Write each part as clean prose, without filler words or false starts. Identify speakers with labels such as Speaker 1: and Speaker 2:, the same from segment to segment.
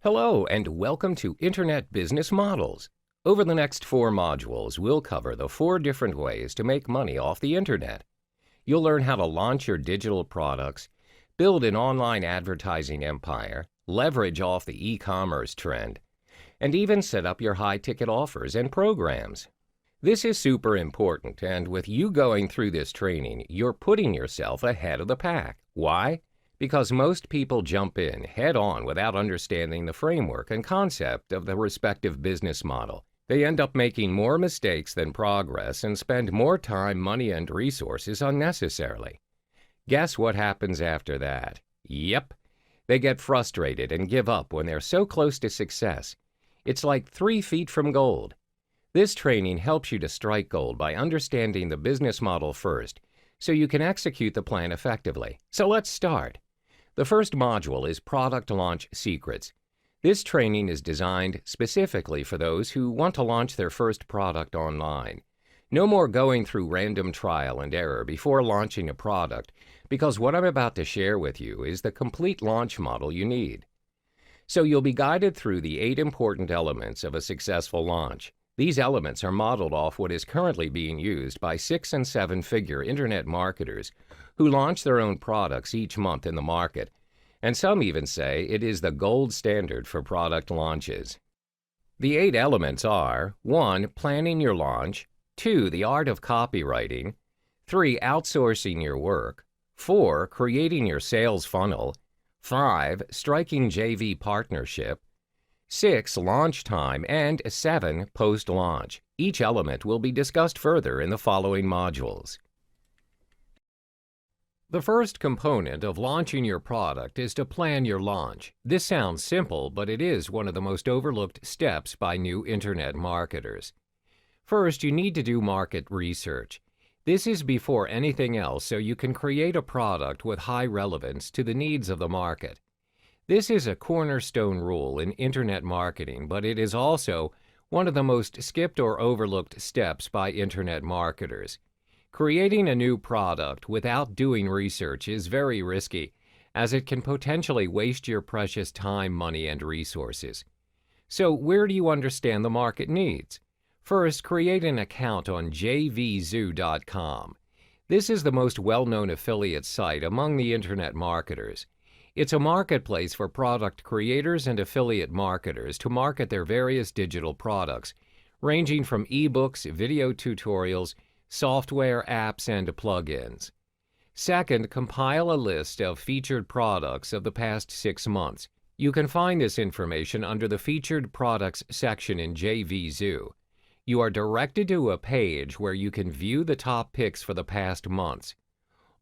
Speaker 1: Hello and welcome to Internet Business Models. Over the next 4 modules, we'll cover the 4 different ways to make money off the Internet. You'll learn how to launch your digital products, build an online advertising empire, leverage off the e-commerce trend, and even set up your high-ticket offers and programs. This is super important, and with you going through this training, you're putting yourself ahead of the pack. Why? Because most people jump in head-on without understanding the framework and concept of the respective business model. They end up making more mistakes than progress and spend more time, money, and resources unnecessarily. Guess what happens after that? Yep, they get frustrated and give up when they're so close to success. It's like 3 feet from gold. This training helps you to strike gold by understanding the business model first, so you can execute the plan effectively. So let's start. The first module is Product Launch Secrets. This training is designed specifically for those who want to launch their first product online. No more going through random trial and error before launching a product, because what I'm about to share with you is the complete launch model you need. So you'll be guided through the 8 important elements of a successful launch. These elements are modeled off what is currently being used by 6- and 7-figure internet marketers who launch their own products each month in the market, and some even say it is the gold standard for product launches. The 8 elements are: 1. Planning your launch, 2. The art of copywriting, 3. Outsourcing your work, 4. Creating your sales funnel, 5. Striking JV partnership, 6. Launch time, and 7. Post-launch. Each element will be discussed further in the following modules. The first component of launching your product is to plan your launch. This sounds simple, but it is one of the most overlooked steps by new internet marketers. First, you need to do market research. This is before anything else, so you can create a product with high relevance to the needs of the market. This is a cornerstone rule in internet marketing, but it is also one of the most skipped or overlooked steps by internet marketers. Creating a new product without doing research is very risky, as it can potentially waste your precious time, money, and resources. So where do you understand the market needs? First, create an account on jvzoo.com. This is the most well-known affiliate site among the internet marketers. It's a marketplace for product creators and affiliate marketers to market their various digital products, ranging from ebooks, video tutorials, software, apps, and plugins. Second, compile a list of featured products of the past 6 months. You can find this information under the Featured Products section in JVZoo. You are directed to a page where you can view the top picks for the past months.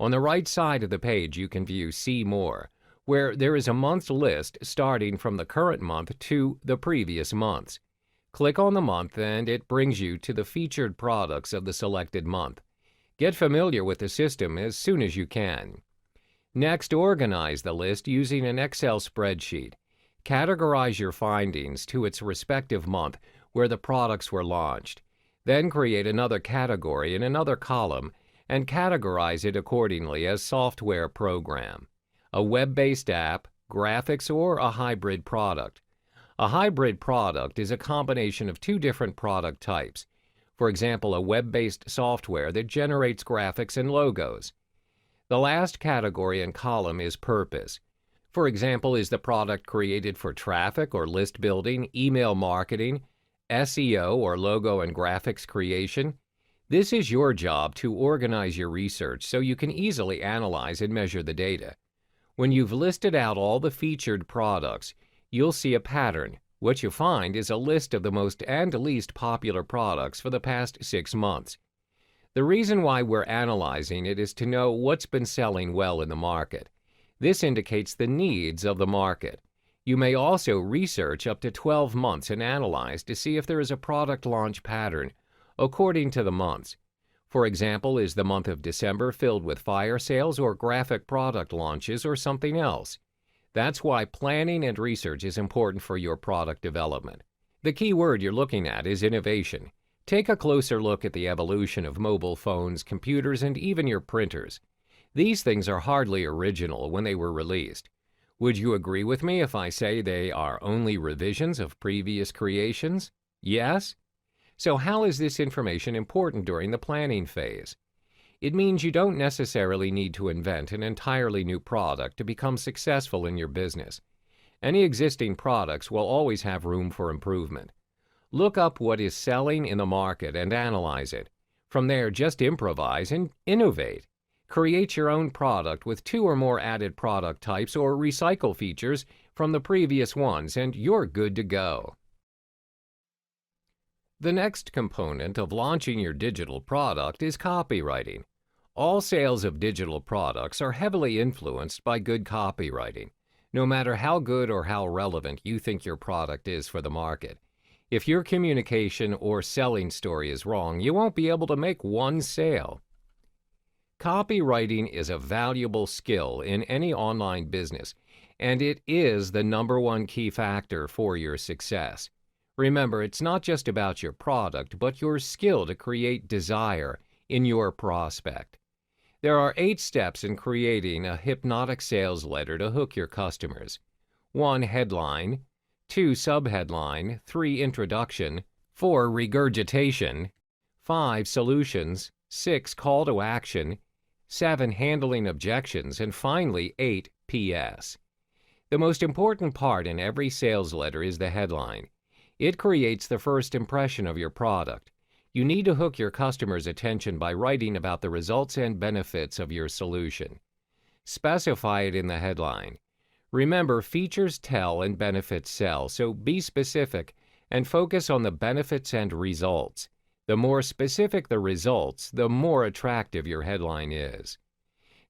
Speaker 1: On the right side of the page, you can view See More, where there is a month list starting from the current month to the previous months. Click on the month and it brings you to the featured products of the selected month. Get familiar with the system as soon as you can. Next, organize the list using an Excel spreadsheet. Categorize your findings to its respective month where the products were launched. Then create another category in another column and categorize it accordingly as software program, a web-based app, graphics, or a hybrid product. A hybrid product is a combination of 2 different product types. For example, a web-based software that generates graphics and logos. The last category and column is purpose. For example, is the product created for traffic or list building, email marketing, SEO, or logo and graphics creation? This is your job to organize your research so you can easily analyze and measure the data. When you've listed out all the featured products, you'll see a pattern. What you find is a list of the most and least popular products for the past 6 months. The reason why we're analyzing it is to know what's been selling well in the market. This indicates the needs of the market. You may also research up to 12 months and analyze to see if there is a product launch pattern according to the months. For example, is the month of December filled with fire sales or graphic product launches or something else? That's why planning and research is important for your product development. The key word you're looking at is innovation. Take a closer look at the evolution of mobile phones, computers, and even your printers. These things are hardly original when they were released. Would you agree with me if I say they are only revisions of previous creations? Yes? So how is this information important during the planning phase? It means you don't necessarily need to invent an entirely new product to become successful in your business. Any existing products will always have room for improvement. Look up what is selling in the market and analyze it. From there, just improvise and innovate. Create your own product with 2 or more added product types or recycle features from the previous ones, and you're good to go. The next component of launching your digital product is copywriting. All sales of digital products are heavily influenced by good copywriting, no matter how good or how relevant you think your product is for the market. If your communication or selling story is wrong, you won't be able to make one sale. Copywriting is a valuable skill in any online business, and it is the #1 key factor for your success. Remember, it's not just about your product, but your skill to create desire in your prospect. There are 8 steps in creating a hypnotic sales letter to hook your customers. 1. Headline. 2. Subheadline. 3. Introduction. 4. Regurgitation. 5. Solutions. 6. Call to action. 7. Handling objections. And finally, 8. PS. The most important part in every sales letter is the headline. It creates the first impression of your product. You need to hook your customers' attention by writing about the results and benefits of your solution. Specify it in the headline. Remember, features tell and benefits sell, so be specific and focus on the benefits and results. The more specific the results, the more attractive your headline is.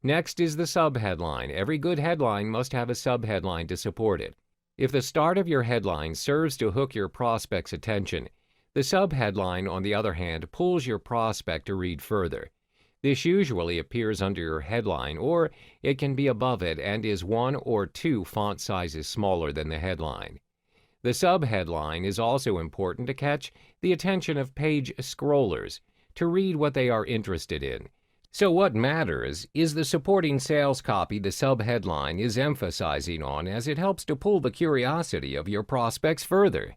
Speaker 1: Next is the subheadline. Every good headline must have a subheadline to support it. If the start of your headline serves to hook your prospect's attention, the subheadline, on the other hand, pulls your prospect to read further. This usually appears under your headline, or it can be above it and is 1 or 2 font sizes smaller than the headline. The subheadline is also important to catch the attention of page scrollers, to read what they are interested in. So what matters is the supporting sales copy the subheadline is emphasizing on, as it helps to pull the curiosity of your prospects further.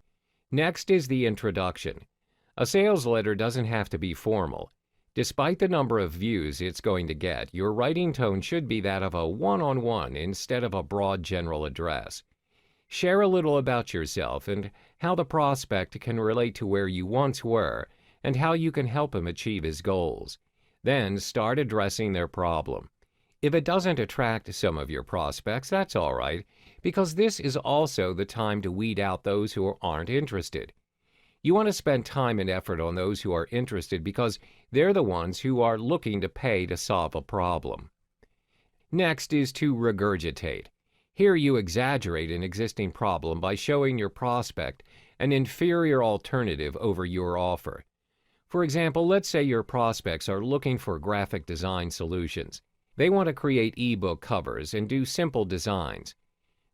Speaker 1: Next is the introduction. A sales letter doesn't have to be formal. Despite the number of views it's going to get, your writing tone should be that of a one-on-one instead of a broad general address. Share a little about yourself and how the prospect can relate to where you once were and how you can help him achieve his goals. Then start addressing their problem. If it doesn't attract some of your prospects, that's all right, because this is also the time to weed out those who aren't interested. You want to spend time and effort on those who are interested because they're the ones who are looking to pay to solve a problem. Next is to regurgitate. Here you exaggerate an existing problem by showing your prospect an inferior alternative over your offer. For example, let's say your prospects are looking for graphic design solutions. They want to create ebook covers and do simple designs.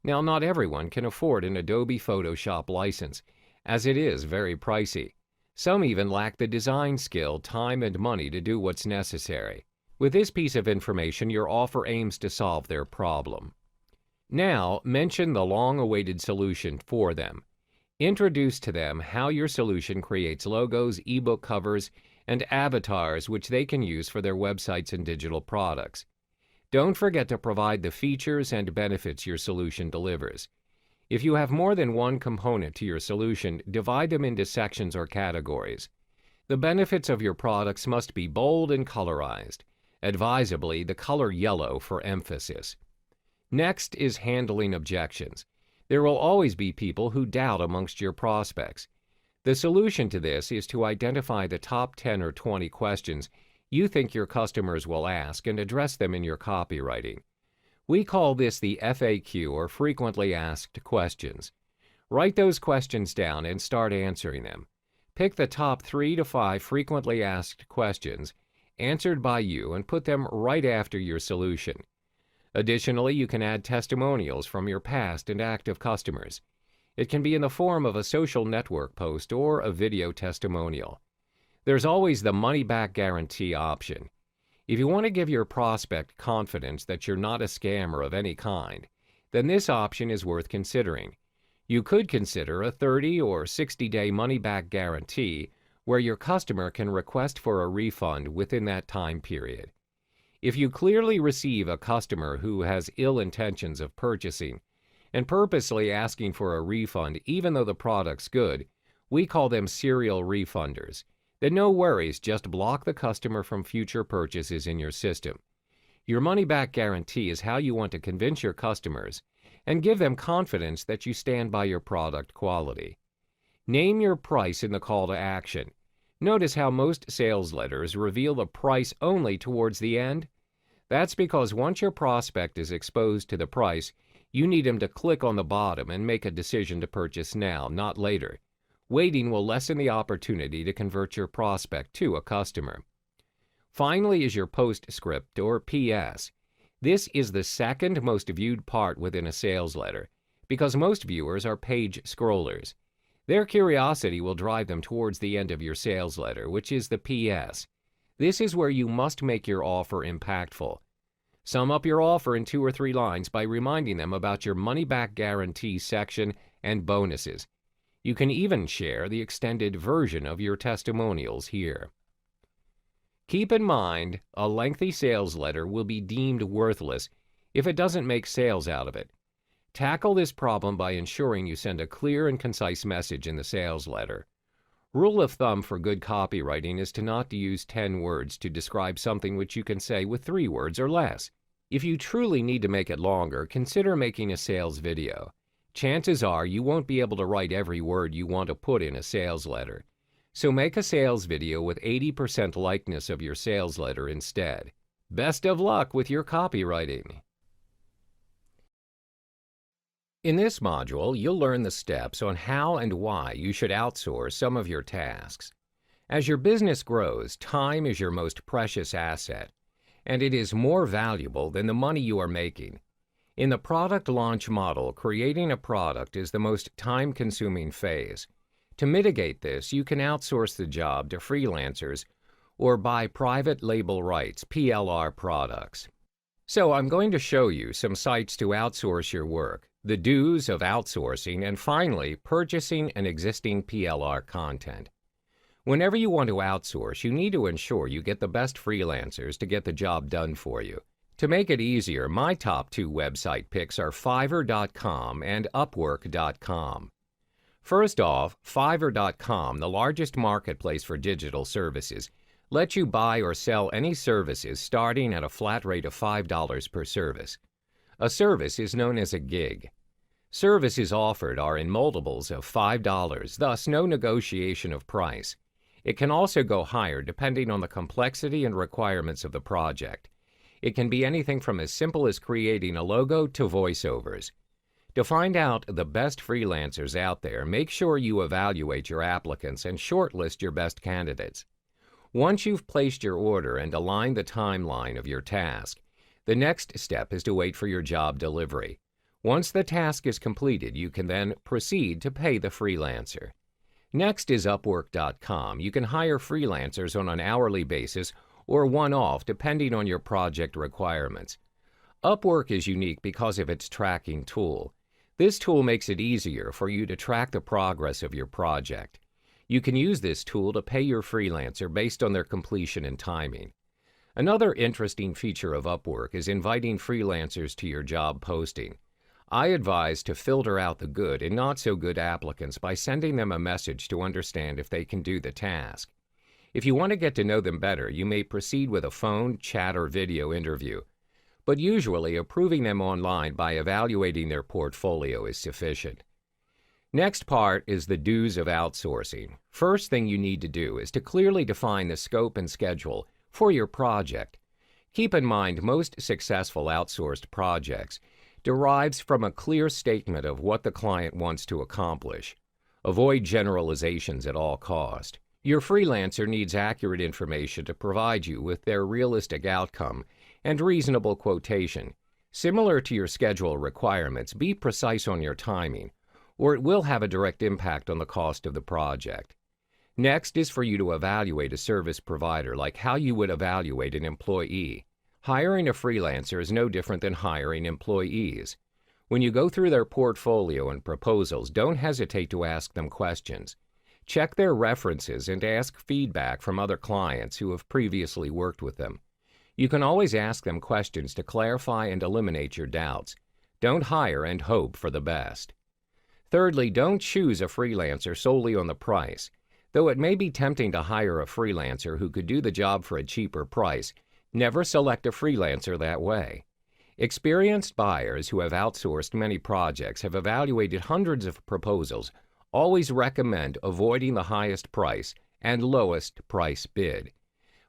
Speaker 1: Now, not everyone can afford an Adobe Photoshop license, as it is very pricey. Some even lack the design skill, time, and money to do what's necessary. With this piece of information, your offer aims to solve their problem. Now, mention the long-awaited solution for them. Introduce to them how your solution creates logos, ebook covers, and avatars which they can use for their websites and digital products. Don't forget to provide the features and benefits your solution delivers. If you have more than one component to your solution, divide them into sections or categories. The benefits of your products must be bold and colorized, advisably the color yellow for emphasis. Next is handling objections. There will always be people who doubt amongst your prospects. The solution to this is to identify the top 10 or 20 questions you think your customers will ask and address them in your copywriting. We call this the FAQ, or frequently asked questions. Write those questions down and start answering them. Pick the top 3 to 5 frequently asked questions answered by you and put them right after your solution. Additionally, you can add testimonials from your past and active customers. It can be in the form of a social network post or a video testimonial. There's always the money-back guarantee option. If you want to give your prospect confidence that you're not a scammer of any kind, then this option is worth considering. You could consider a 30 or 60-day money-back guarantee where your customer can request for a refund within that time period. If you clearly receive a customer who has ill intentions of purchasing and purposely asking for a refund even though the product's good, we call them serial refunders. Then no worries, just block the customer from future purchases in your system. Your money-back guarantee is how you want to convince your customers and give them confidence that you stand by your product quality. Name your price in the call to action. Notice how most sales letters reveal the price only towards the end? That's because once your prospect is exposed to the price, you need him to click on the bottom and make a decision to purchase now, not later. Waiting will lessen the opportunity to convert your prospect to a customer. Finally is your postscript or PS. This is the second most viewed part within a sales letter because most viewers are page scrollers. Their curiosity will drive them towards the end of your sales letter, which is the PS. This is where you must make your offer impactful. Sum up your offer in 2 or 3 lines by reminding them about your money-back guarantee section and bonuses. You can even share the extended version of your testimonials here. Keep in mind, a lengthy sales letter will be deemed worthless if it doesn't make sales out of it. Tackle this problem by ensuring you send a clear and concise message in the sales letter. Rule of thumb for good copywriting is to not use 10 words to describe something which you can say with 3 words or less. If you truly need to make it longer, consider making a sales video. Chances are you won't be able to write every word you want to put in a sales letter. So make a sales video with 80% likeness of your sales letter instead. Best of luck with your copywriting. In this module, you'll learn the steps on how and why you should outsource some of your tasks. As your business grows, time is your most precious asset, and it is more valuable than the money you are making. In the product launch model, creating a product is the most time-consuming phase. To mitigate this, you can outsource the job to freelancers or buy private label rights, PLR products. So I'm going to show you some sites to outsource your work, the do's of outsourcing, and finally, purchasing an existing PLR content. Whenever you want to outsource, you need to ensure you get the best freelancers to get the job done for you. To make it easier, my top 2 website picks are Fiverr.com and Upwork.com. First off, Fiverr.com, the largest marketplace for digital services, lets you buy or sell any services starting at a flat rate of $5 per service. A service is known as a gig. Services offered are in multiples of $5, thus no negotiation of price. It can also go higher depending on the complexity and requirements of the project. It can be anything from as simple as creating a logo to voiceovers. To find out the best freelancers out there, make sure you evaluate your applicants and shortlist your best candidates. Once you've placed your order and aligned the timeline of your task, the next step is to wait for your job delivery. Once the task is completed, you can then proceed to pay the freelancer. Next is Upwork.com. You can hire freelancers on an hourly basis or one-off depending on your project requirements. Upwork is unique because of its tracking tool. This tool makes it easier for you to track the progress of your project. You can use this tool to pay your freelancer based on their completion and timing. Another interesting feature of Upwork is inviting freelancers to your job posting. I advise to filter out the good and not so good applicants by sending them a message to understand if they can do the task. If you want to get to know them better, you may proceed with a phone, chat, or video interview. But usually approving them online by evaluating their portfolio is sufficient. Next part is the do's of outsourcing. First thing you need to do is to clearly define the scope and schedule for your project. Keep in mind most successful outsourced projects derives from a clear statement of what the client wants to accomplish. Avoid generalizations at all cost. Your freelancer needs accurate information to provide you with their realistic outcome and reasonable quotation. Similar to your schedule requirements, be precise on your timing, or it will have a direct impact on the cost of the project. Next is for you to evaluate a service provider like how you would evaluate an employee. Hiring a freelancer is no different than hiring employees. When you go through their portfolio and proposals, don't hesitate to ask them questions. Check their references and ask feedback from other clients who have previously worked with them. You can always ask them questions to clarify and eliminate your doubts. Don't hire and hope for the best. Thirdly, don't choose a freelancer solely on the price. Though it may be tempting to hire a freelancer who could do the job for a cheaper price, never select a freelancer that way. Experienced buyers who have outsourced many projects have evaluated hundreds of proposals, always recommend avoiding the highest price and lowest price bid.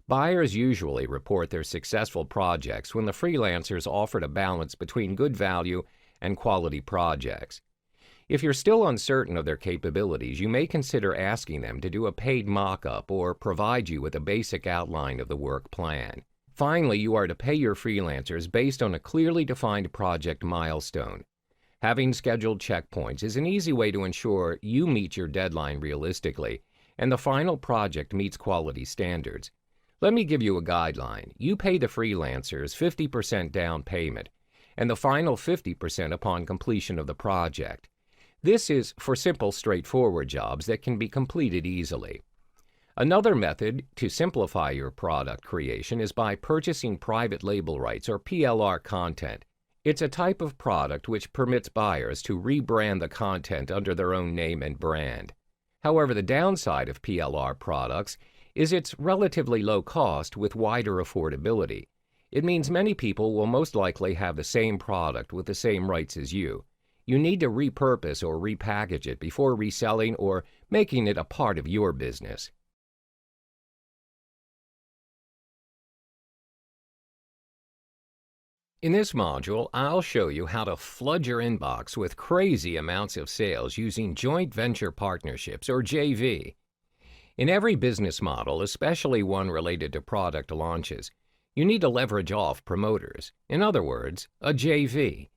Speaker 1: Buyers usually report their successful projects when the freelancers offered a balance between good value and quality projects. If you're still uncertain of their capabilities, you may consider asking them to do a paid mock-up or provide you with a basic outline of the work plan. Finally, you are to pay your freelancers based on a clearly defined project milestone. Having scheduled checkpoints is an easy way to ensure you meet your deadline realistically and the final project meets quality standards. Let me give you a guideline. You pay the freelancers 50% down payment and the final 50% upon completion of the project. This is for simple, straightforward jobs that can be completed easily. Another method to simplify your product creation is by purchasing private label rights or PLR content. It's a type of product which permits buyers to rebrand the content under their own name and brand. However, the downside of PLR products is its relatively low cost with wider affordability. It means many people will most likely have the same product with the same rights as you. You need to repurpose or repackage it before reselling or making it a part of your business. In this module, I'll show you how to flood your inbox with crazy amounts of sales using joint venture partnerships or JV. In every business model, especially one related to product launches, you need to leverage off promoters. In other words, a JV.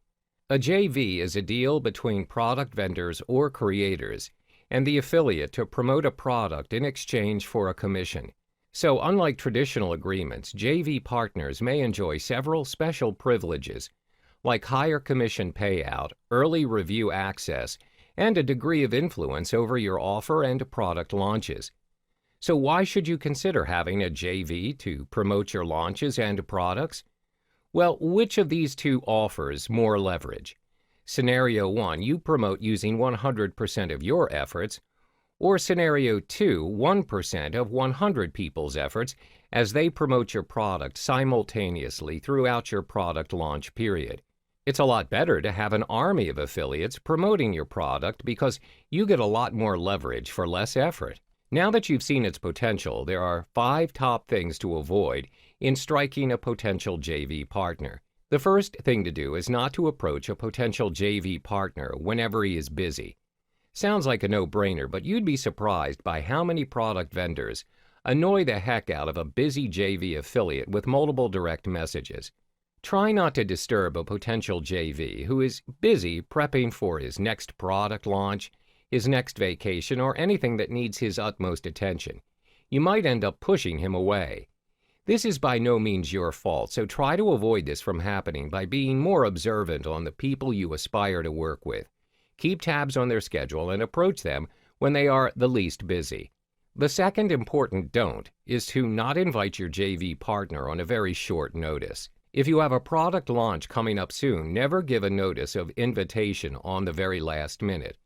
Speaker 1: A JV is a deal between product vendors or creators and the affiliate to promote a product in exchange for a commission. So, unlike traditional agreements, JV partners may enjoy several special privileges, like higher commission payout, early review access, and a degree of influence over your offer and product launches. So why should you consider having a JV to promote your launches and products? Well, which of these two offers more leverage? Scenario 1, you promote using 100% of your efforts, or Scenario 2, 1% of 100 people's efforts as they promote your product simultaneously throughout your product launch period. It's a lot better to have an army of affiliates promoting your product because you get a lot more leverage for less effort. Now that you've seen its potential, there are 5 top things to avoid in striking a potential JV partner. The first thing to do is not to approach a potential JV partner whenever he is busy. Sounds like a no-brainer, but you'd be surprised by how many product vendors annoy the heck out of a busy JV affiliate with multiple direct messages. Try not to disturb a potential JV who is busy prepping for his next product launch, his next vacation, or anything that needs his utmost attention. You might end up pushing him away. This is by no means your fault, so try to avoid this from happening by being more observant on the people you aspire to work with. Keep tabs on their schedule and approach them when they are the least busy. The second important don't is to not invite your JV partner on a very short notice. If you have a product launch coming up soon, never give a notice of invitation on the very last minute.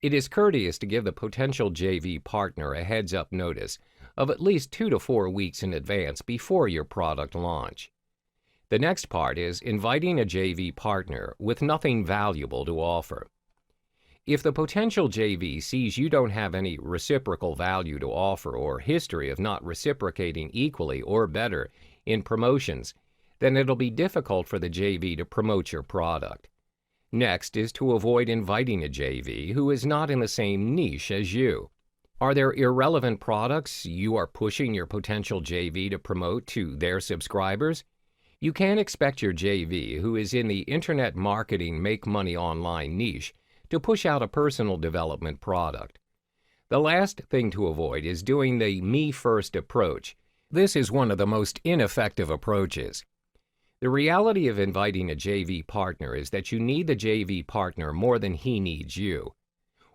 Speaker 1: It is courteous to give the potential JV partner a heads-up notice of at least 2 to 4 weeks in advance before your product launch. The next part is inviting a JV partner with nothing valuable to offer. If the potential JV sees you don't have any reciprocal value to offer or history of not reciprocating equally or better in promotions, then it'll be difficult for the JV to promote your product. Next is to avoid inviting a JV who is not in the same niche as you. Are there irrelevant products you are pushing your potential JV to promote to their subscribers? You can't expect your JV who is in the internet marketing make money online niche to push out a personal development product. The last thing to avoid is doing the me first approach. This is one of the most ineffective approaches. The reality of inviting a JV partner is that you need the JV partner more than he needs you.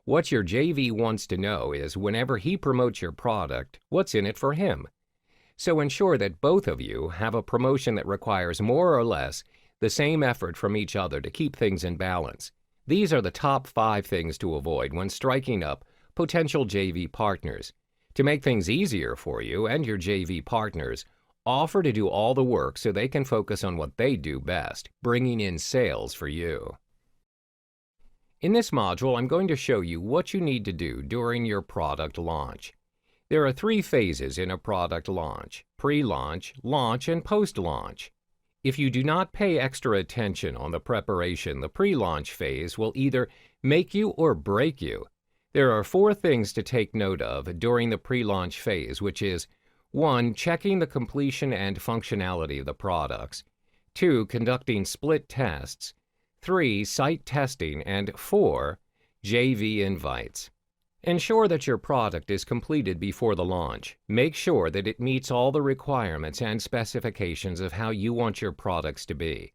Speaker 1: What your JV wants to know is whenever he promotes your product, what's in it for him. So ensure that both of you have a promotion that requires more or less the same effort from each other to keep things in balance. These are the top 5 things to avoid when striking up potential JV partners. To make things easier for you and your JV partners, offer to do all the work so they can focus on what they do best, bringing in sales for you. In this module, I'm going to show you what you need to do during your product launch. There are 3 phases in a product launch: pre-launch, launch, and post-launch. If you do not pay extra attention on the preparation, the pre-launch phase will either make you or break you. There are 4 things to take note of during the pre-launch phase, which is 1. Checking the completion and functionality of the products. 2. Conducting split tests. 3. Site testing. And 4. JV invites. Ensure that your product is completed before the launch. Make sure that it meets all the requirements and specifications of how you want your products to be.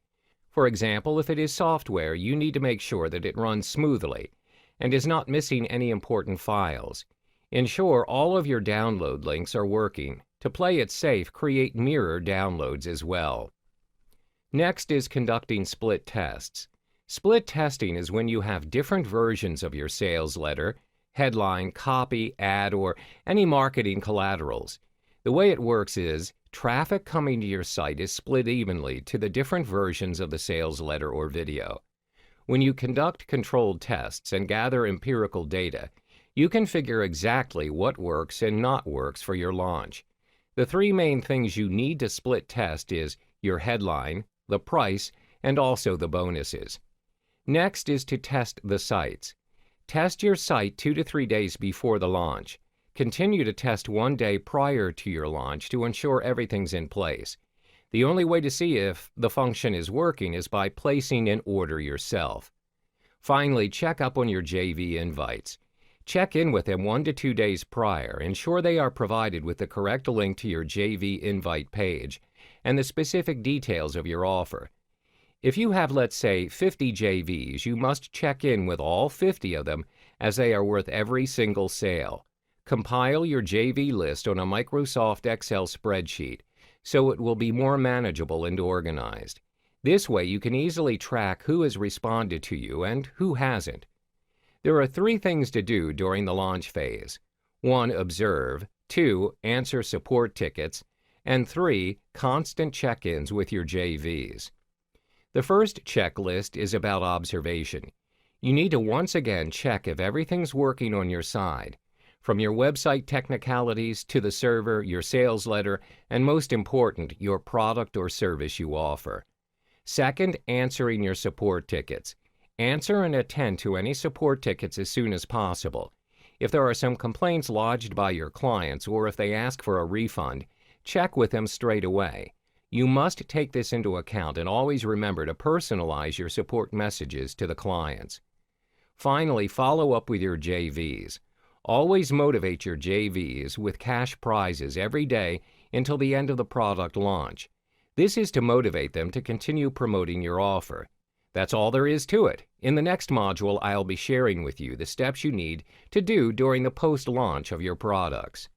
Speaker 1: For example, if it is software, you need to make sure that it runs smoothly and is not missing any important files. Ensure all of your download links are working. To play it safe, create mirror downloads as well. Next is conducting split tests. Split testing is when you have different versions of your sales letter, headline, copy, ad, or any marketing collaterals. The way it works is, traffic coming to your site is split evenly to the different versions of the sales letter or video. When you conduct controlled tests and gather empirical data, you can figure exactly what works and not works for your launch. The 3 main things you need to split test is your headline, the price, and also the bonuses. Next is to test the sites. Test your site 2 to 3 days before the launch. Continue to test 1 day prior to your launch to ensure everything's in place. The only way to see if the function is working is by placing an order yourself. Finally, check up on your JV invites. Check in with them 1 to 2 days prior. Ensure they are provided with the correct link to your JV invite page and the specific details of your offer. If you have, let's say, 50 JVs, you must check in with all 50 of them as they are worth every single sale. Compile your JV list on a Microsoft Excel spreadsheet so it will be more manageable and organized. This way you can easily track who has responded to you and who hasn't. There are 3 things to do during the launch phase. 1. Observe. 2. Answer support tickets. And 3. Constant check-ins with your JVs. The first checklist is about observation. You need to once again check if everything's working on your side, from your website technicalities to the server, your sales letter, and most important, your product or service you offer. Second, answering your support tickets. Answer and attend to any support tickets as soon as possible. If there are some complaints lodged by your clients or if they ask for a refund, check with them straight away. You must take this into account and always remember to personalize your support messages to the clients. Finally, follow up with your JVs. Always motivate your JVs with cash prizes every day until the end of the product launch. This is to motivate them to continue promoting your offer. That's all there is to it. In the next module, I'll be sharing with you the steps you need to do during the post-launch of your products.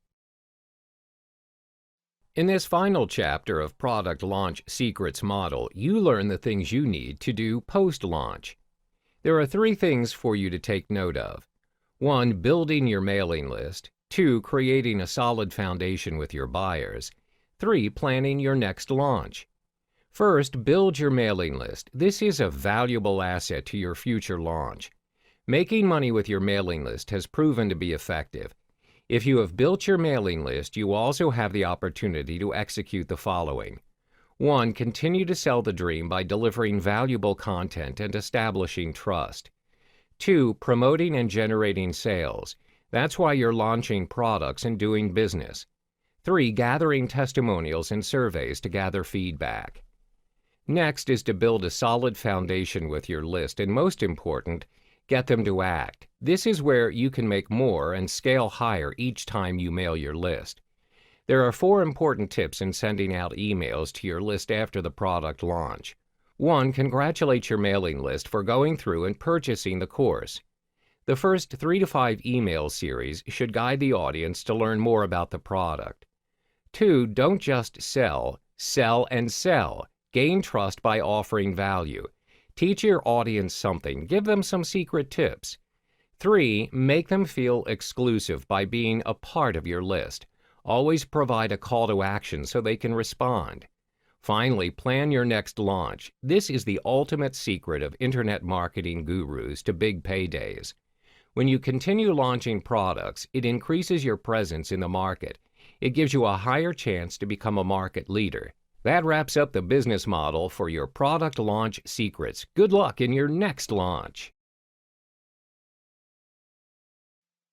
Speaker 1: In this final chapter of Product Launch Secrets Model, you learn the things you need to do post-launch. There are 3 things for you to take note of. 1. Building your mailing list. 2. Creating a solid foundation with your buyers. 3. Planning your next launch. First, build your mailing list. This is a valuable asset to your future launch. Making money with your mailing list has proven to be effective. If you have built your mailing list, you also have the opportunity to execute the following. 1. Continue to sell the dream by delivering valuable content and establishing trust. 2. Promoting and generating sales. That's why you're launching products and doing business. 3. Gathering testimonials and surveys to gather feedback. Next is to build a solid foundation with your list, and most important, get them to act. This is where you can make more and scale higher each time you mail your list. There are 4 important tips in sending out emails to your list after the product launch. 1. Congratulate your mailing list for going through and purchasing the course. The first 3 to 5 email series should guide the audience to learn more about the product. 2. Don't just sell, sell and sell. Gain trust by offering value. Teach your audience something. Give them some secret tips. 3. Make them feel exclusive by being a part of your list. Always provide a call to action so they can respond. Finally, plan your next launch. This is the ultimate secret of internet marketing gurus to big paydays. When you continue launching products, it increases your presence in the market. It gives you a higher chance to become a market leader. That wraps up the business model for your product launch secrets. Good luck in your next launch.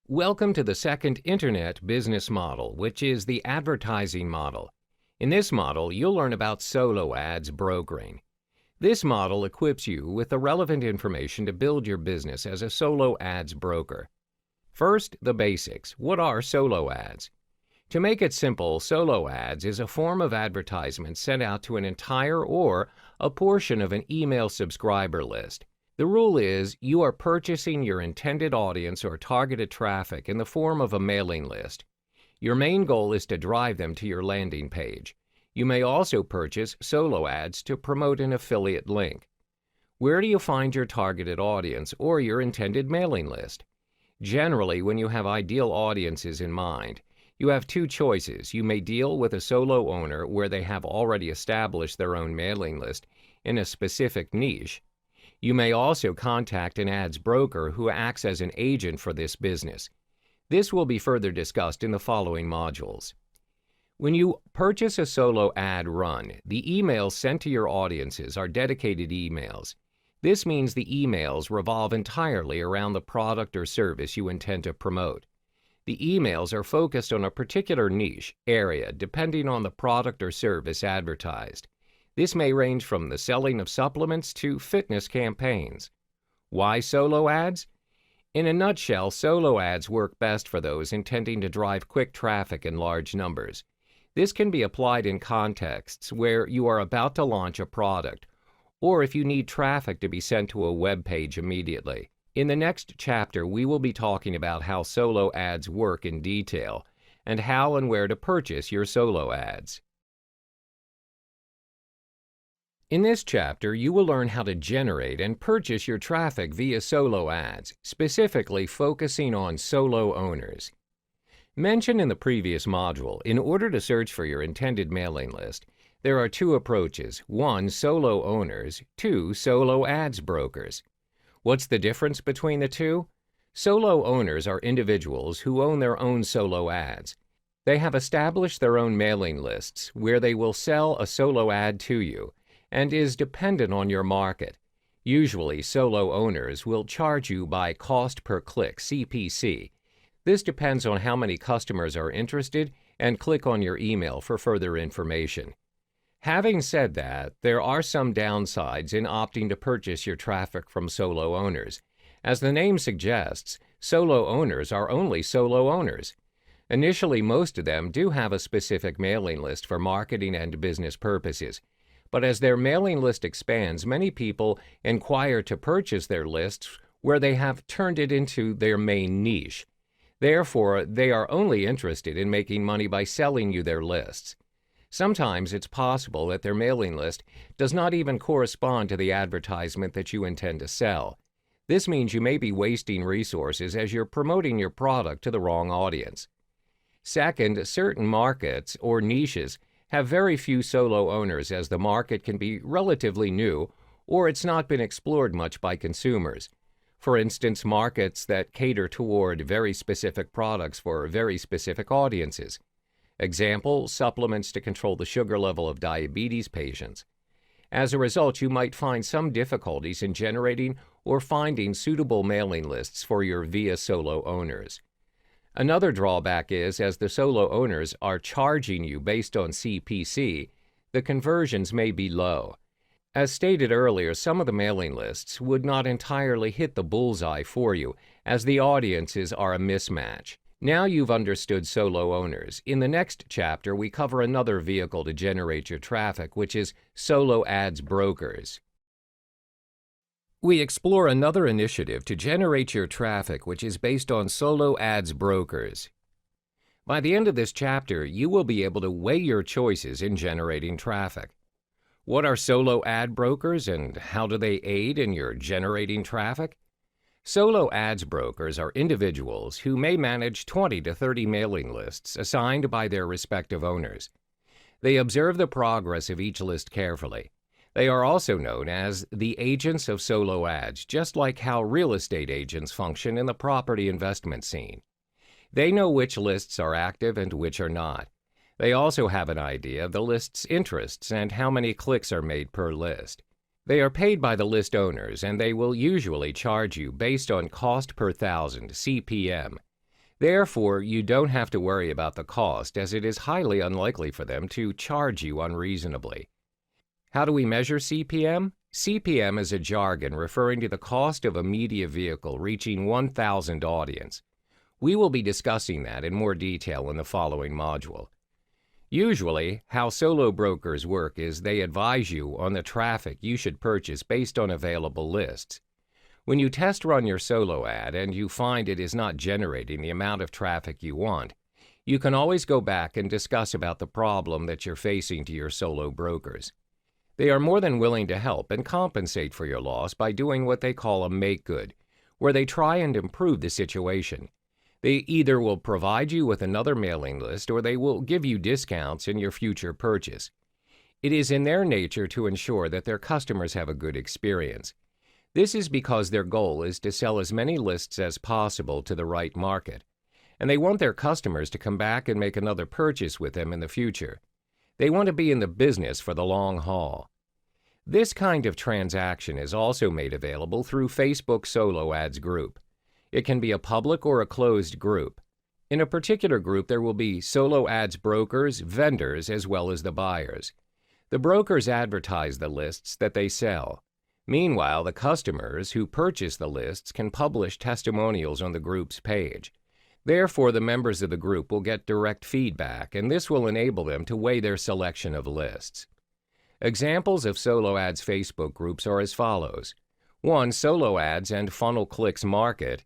Speaker 1: Welcome to the second internet business model, which is the advertising model. In this model, you'll learn about solo ads brokering. This model equips you with the relevant information to build your business as a solo ads broker. First, the basics. What are solo ads? To make it simple, solo ads is a form of advertisement sent out to an entire or a portion of an email subscriber list. The rule is you are purchasing your intended audience or targeted traffic in the form of a mailing list. Your main goal is to drive them to your landing page. You may also purchase solo ads to promote an affiliate link. Where do you find your targeted audience or your intended mailing list? Generally, when you have ideal audiences in mind, you have 2 choices. You may deal with a solo owner where they have already established their own mailing list in a specific niche. You may also contact an ads broker who acts as an agent for this business. This will be further discussed in the following modules. When you purchase a solo ad run, the emails sent to your audiences are dedicated emails. This means the emails revolve entirely around the product or service you intend to promote. The emails are focused on a particular niche, area, depending on the product or service advertised. This may range from the selling of supplements to fitness campaigns. Why solo ads? In a nutshell, solo ads work best for those intending to drive quick traffic in large numbers. This can be applied in contexts where you are about to launch a product, or if you need traffic to be sent to a web page immediately. In the next chapter, we will be talking about how solo ads work in detail, and how and where to purchase your solo ads. In this chapter, you will learn how to generate and purchase your traffic via solo ads, specifically focusing on solo owners. Mentioned in the previous module, in order to search for your intended mailing list, there are 2 approaches. 1, solo owners. 2, solo ads brokers. What's the difference between the 2? Solo owners are individuals who own their own solo ads. They have established their own mailing lists where they will sell a solo ad to you and is dependent on your market. Usually, solo owners will charge you by cost per click, CPC. This depends on how many customers are interested and click on your email for further information. Having said that, there are some downsides in opting to purchase your traffic from solo owners. As the name suggests, solo owners are only solo owners. Initially, most of them do have a specific mailing list for marketing and business purposes. But as their mailing list expands, many people inquire to purchase their lists where they have turned it into their main niche. Therefore, they are only interested in making money by selling you their lists. Sometimes it's possible that their mailing list does not even correspond to the advertisement that you intend to sell. This means you may be wasting resources as you're promoting your product to the wrong audience. Second, certain markets or niches have very few solo owners as the market can be relatively new or it's not been explored much by consumers. For instance, markets that cater toward very specific products for very specific audiences. Example, supplements to control the sugar level of diabetes patients. As a result, you might find some difficulties in generating or finding suitable mailing lists for your via solo owners. Another drawback is, as the solo owners are charging you based on CPC, the conversions may be low. As stated earlier, some of the mailing lists would not entirely hit the bullseye for you, as the audiences are a mismatch. Now you've understood solo owners. In the next chapter, we cover another vehicle to generate your traffic, which is solo ads brokers. We explore another initiative to generate your traffic, which is based on solo ads brokers. By the end of this chapter, you will be able to weigh your choices in generating traffic. What are solo ad brokers and how do they aid in your generating traffic? Solo ads brokers are individuals who may manage 20 to 30 mailing lists assigned by their respective owners. They observe the progress of each list carefully. They are also known as the agents of solo ads, just like how real estate agents function in the property investment scene. They know which lists are active and which are not. They also have an idea of the list's interests and how many clicks are made per list. They are paid by the list owners, and they will usually charge you based on cost per thousand, CPM. Therefore, you don't have to worry about the cost, as it is highly unlikely for them to charge you unreasonably. How do we measure CPM? CPM is a jargon referring to the cost of a media vehicle reaching 1,000 audience. We will be discussing that in more detail in the following module. Usually, how solo brokers work is they advise you on the traffic you should purchase based on available lists. When you test run your solo ad and you find it is not generating the amount of traffic you want, you can always go back and discuss about the problem that you're facing to your solo brokers. They are more than willing to help and compensate for your loss by doing what they call a make good, where they try and improve the situation. They either will provide you with another mailing list or they will give you discounts in your future purchase. It is in their nature to ensure that their customers have a good experience. This is because their goal is to sell as many lists as possible to the right market, and they want their customers to come back and make another purchase with them in the future. They want to be in the business for the long haul. This kind of transaction is also made available through Facebook Solo Ads Group. It can be a public or a closed group. In a particular group, there will be solo ads brokers, vendors, as well as the buyers. The brokers advertise the lists that they sell. Meanwhile, the customers who purchase the lists can publish testimonials on the group's page. Therefore, the members of the group will get direct feedback, and this will enable them to weigh their selection of lists. Examples of solo ads Facebook groups are as follows. 1. Solo ads and funnel clicks market.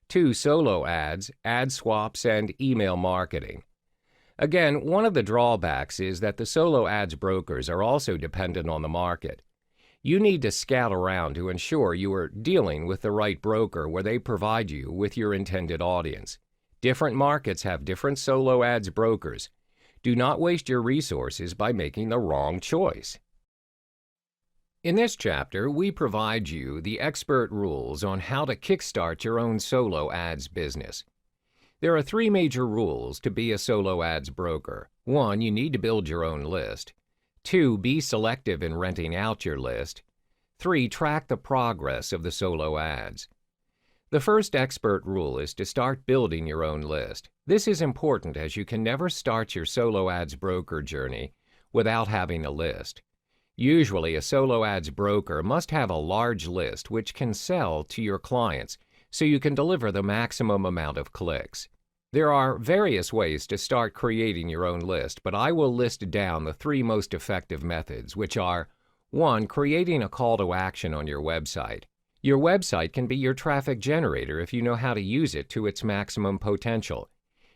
Speaker 1: 2. Solo ads, ad swaps, and email marketing. Again, one of the drawbacks is that the solo ads brokers are also dependent on the market. You need to scout around to ensure you are dealing with the right broker where they provide you with your intended audience. Different markets have different solo ads brokers. Do not waste your resources by making the wrong choice. In this chapter, we provide you the expert rules on how to kickstart your own solo ads business. There are 3 major rules to be a solo ads broker. 1. You need to build your own list. 2. Be selective in renting out your list. 3. Track the progress of the solo ads. The first expert rule is to start building your own list. This is important as you can never start your solo ads broker journey without having a list. Usually, a solo ads broker must have a large list which can sell to your clients so you can deliver the maximum amount of clicks. There are various ways to start creating your own list, but I will list down the 3 most effective methods, which are 1. Creating a call to action on your website. Your website can be your traffic generator if you know how to use it to its maximum potential.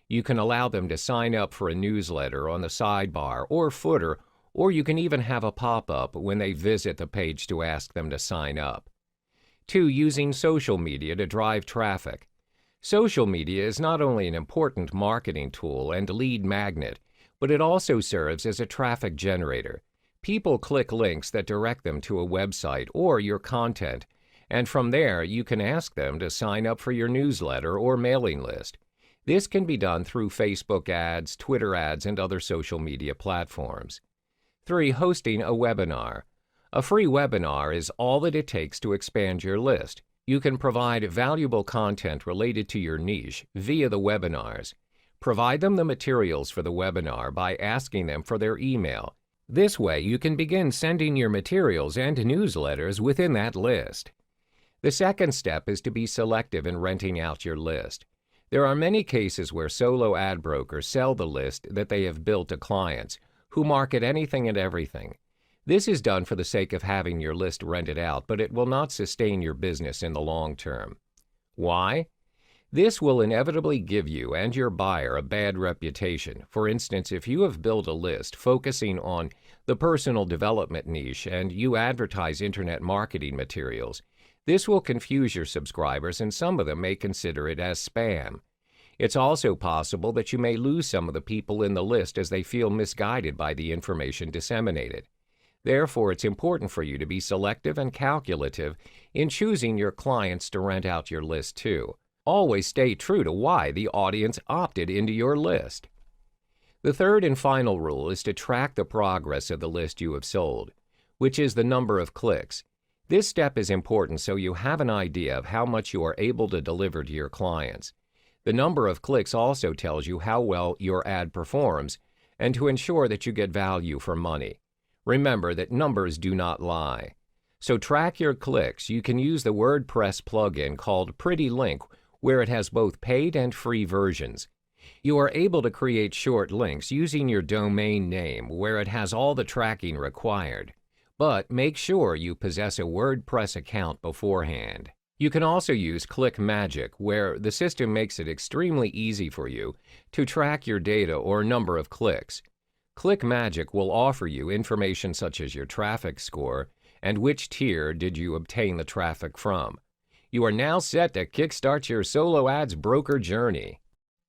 Speaker 1: You can allow them to sign up for a newsletter on the sidebar or footer, or you can even have a pop-up when they visit the page to ask them to sign up. 2. Using social media to drive traffic. Social media is not only an important marketing tool and lead magnet, but it also serves as a traffic generator. People click links that direct them to a website or your content, and from there you can ask them to sign up for your newsletter or mailing list. This can be done through Facebook ads, Twitter ads, and other social media platforms. 3. Hosting a webinar. A free webinar is all that it takes to expand your list. You can provide valuable content related to your niche via the webinars. Provide them the materials for the webinar by asking them for their email. This way, you can begin sending your materials and newsletters within that list. The second step is to be selective in renting out your list. There are many cases where solo ad brokers sell the list that they have built to clients who market anything and everything. This is done for the sake of having your list rented out, but it will not sustain your business in the long term. Why? This will inevitably give you and your buyer a bad reputation. For instance, if you have built a list focusing on the personal development niche and you advertise internet marketing materials, this will confuse your subscribers and some of them may consider it as spam. It's also possible that you may lose some of the people in the list as they feel misguided by the information disseminated. Therefore, it's important for you to be selective and calculative in choosing your clients to rent out your list to. Always stay true to why the audience opted into your list. The third and final rule is to track the progress of the list you have sold, which is the number of clicks. This step is important so you have an idea of how much you are able to deliver to your clients. The number of clicks also tells you how well your ad performs and to ensure that you get value for money. Remember that numbers do not lie. So track your clicks. You can use the WordPress plugin called Pretty Link, where it has both paid and free versions. You are able to create short links using your domain name where it has all the tracking required. But make sure you possess a WordPress account beforehand. You can also use Click Magic, where the system makes it extremely easy for you to track your data or number of clicks. Click Magic will offer you information such as your traffic score and which tier did you obtain the traffic from. You are now set to kickstart your solo ads broker journey.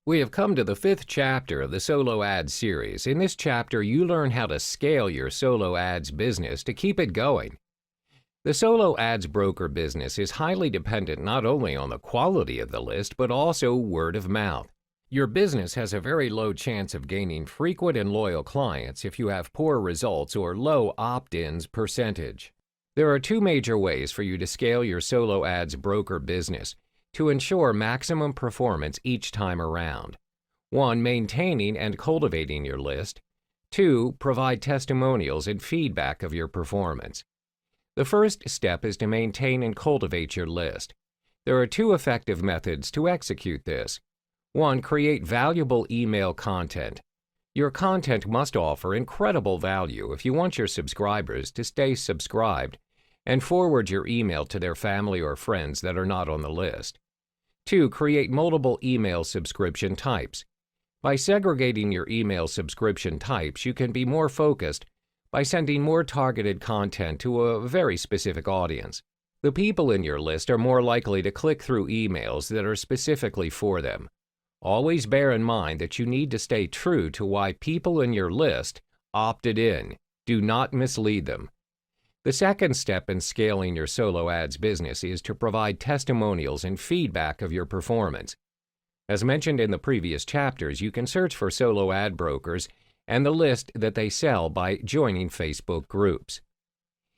Speaker 1: We have come to the 5th chapter of the Solo Ads series. In this chapter, you learn how to scale your solo ads business to keep it going. The solo ads broker business is highly dependent not only on the quality of the list, but also word of mouth. Your business has a very low chance of gaining frequent and loyal clients if you have poor results or low opt-ins percentage. There are 2 major ways for you to scale your solo ads broker business to ensure maximum performance each time around. 1. Maintaining and cultivating your list. 2. Provide testimonials and feedback of your performance. The first step is to maintain and cultivate your list. There are 2 effective methods to execute this. 1. Create valuable email content. Your content must offer incredible value if you want your subscribers to stay subscribed and forward your email to their family or friends that are not on the list. 2. Create multiple email subscription types. By segregating your email subscription types, you can be more focused by sending more targeted content to a very specific audience. The people in your list are more likely to click through emails that are specifically for them. Always bear in mind that you need to stay true to why people in your list opted in. Do not mislead them. The second step in scaling your solo ads business is to provide testimonials and feedback of your performance. As mentioned in the previous chapters, you can search for solo ad brokers and the list that they sell by joining Facebook groups.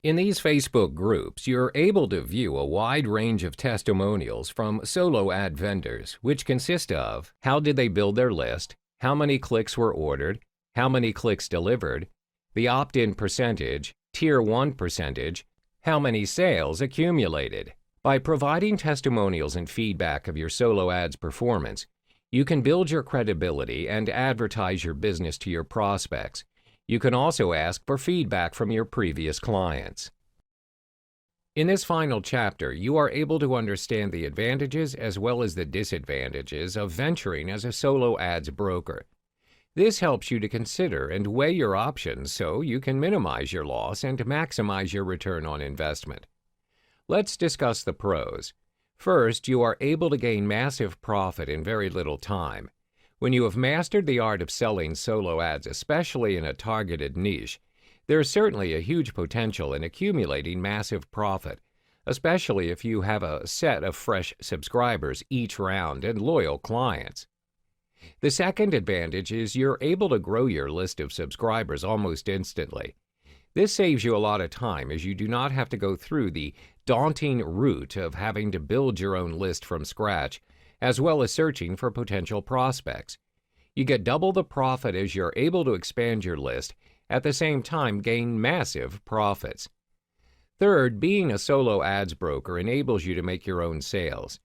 Speaker 1: In these Facebook groups, you're able to view a wide range of testimonials from solo ad vendors, which consist of how did they build their list, how many clicks were ordered, how many clicks delivered, the opt-in percentage, Tier 1 percentage, how many sales accumulated. By providing testimonials and feedback of your solo ads performance, you can build your credibility and advertise your business to your prospects. You can also ask for feedback from your previous clients. In this final chapter, you are able to understand the advantages as well as the disadvantages of venturing as a solo ads broker. This helps you to consider and weigh your options so you can minimize your loss and maximize your return on investment. Let's discuss the pros. First, you are able to gain massive profit in very little time. When you have mastered the art of selling solo ads, especially in a targeted niche, there is certainly a huge potential in accumulating massive profit, especially if you have a set of fresh subscribers each round and loyal clients. The second advantage is you're able to grow your list of subscribers almost instantly. This saves you a lot of time as you do not have to go through the daunting route of having to build your own list from scratch, as well as searching for potential prospects. You get double the profit as you're able to expand your list, at the same time gain massive profits. Third, being a solo ads broker enables you to make your own sales.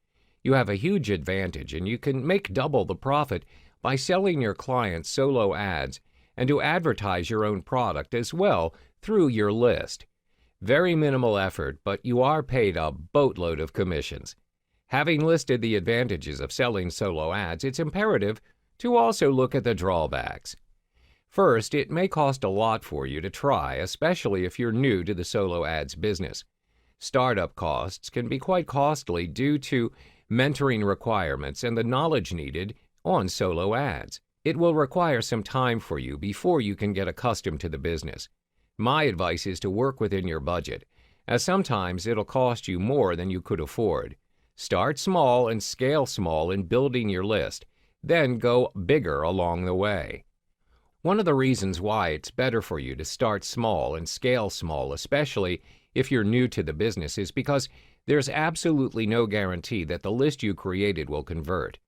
Speaker 1: You have a huge advantage and you can make double the profit by selling your clients solo ads and to advertise your own product as well through your list. Very minimal effort, but you are paid a boatload of commissions. Having listed the advantages of selling solo ads, it's imperative to also look at the drawbacks. First, it may cost a lot for you to try, especially if you're new to the solo ads business. Startup costs can be quite costly due to mentoring requirements and the knowledge needed on solo ads. It will require some time for you before you can get accustomed to the business. My advice is to work within your budget, as sometimes it'll cost you more than you could afford. Start small and scale small in building your list, then go bigger along the way. One of the reasons why it's better for you to start small and scale small, especially if you're new to the business, is because there's absolutely no guarantee that the list you created will convert.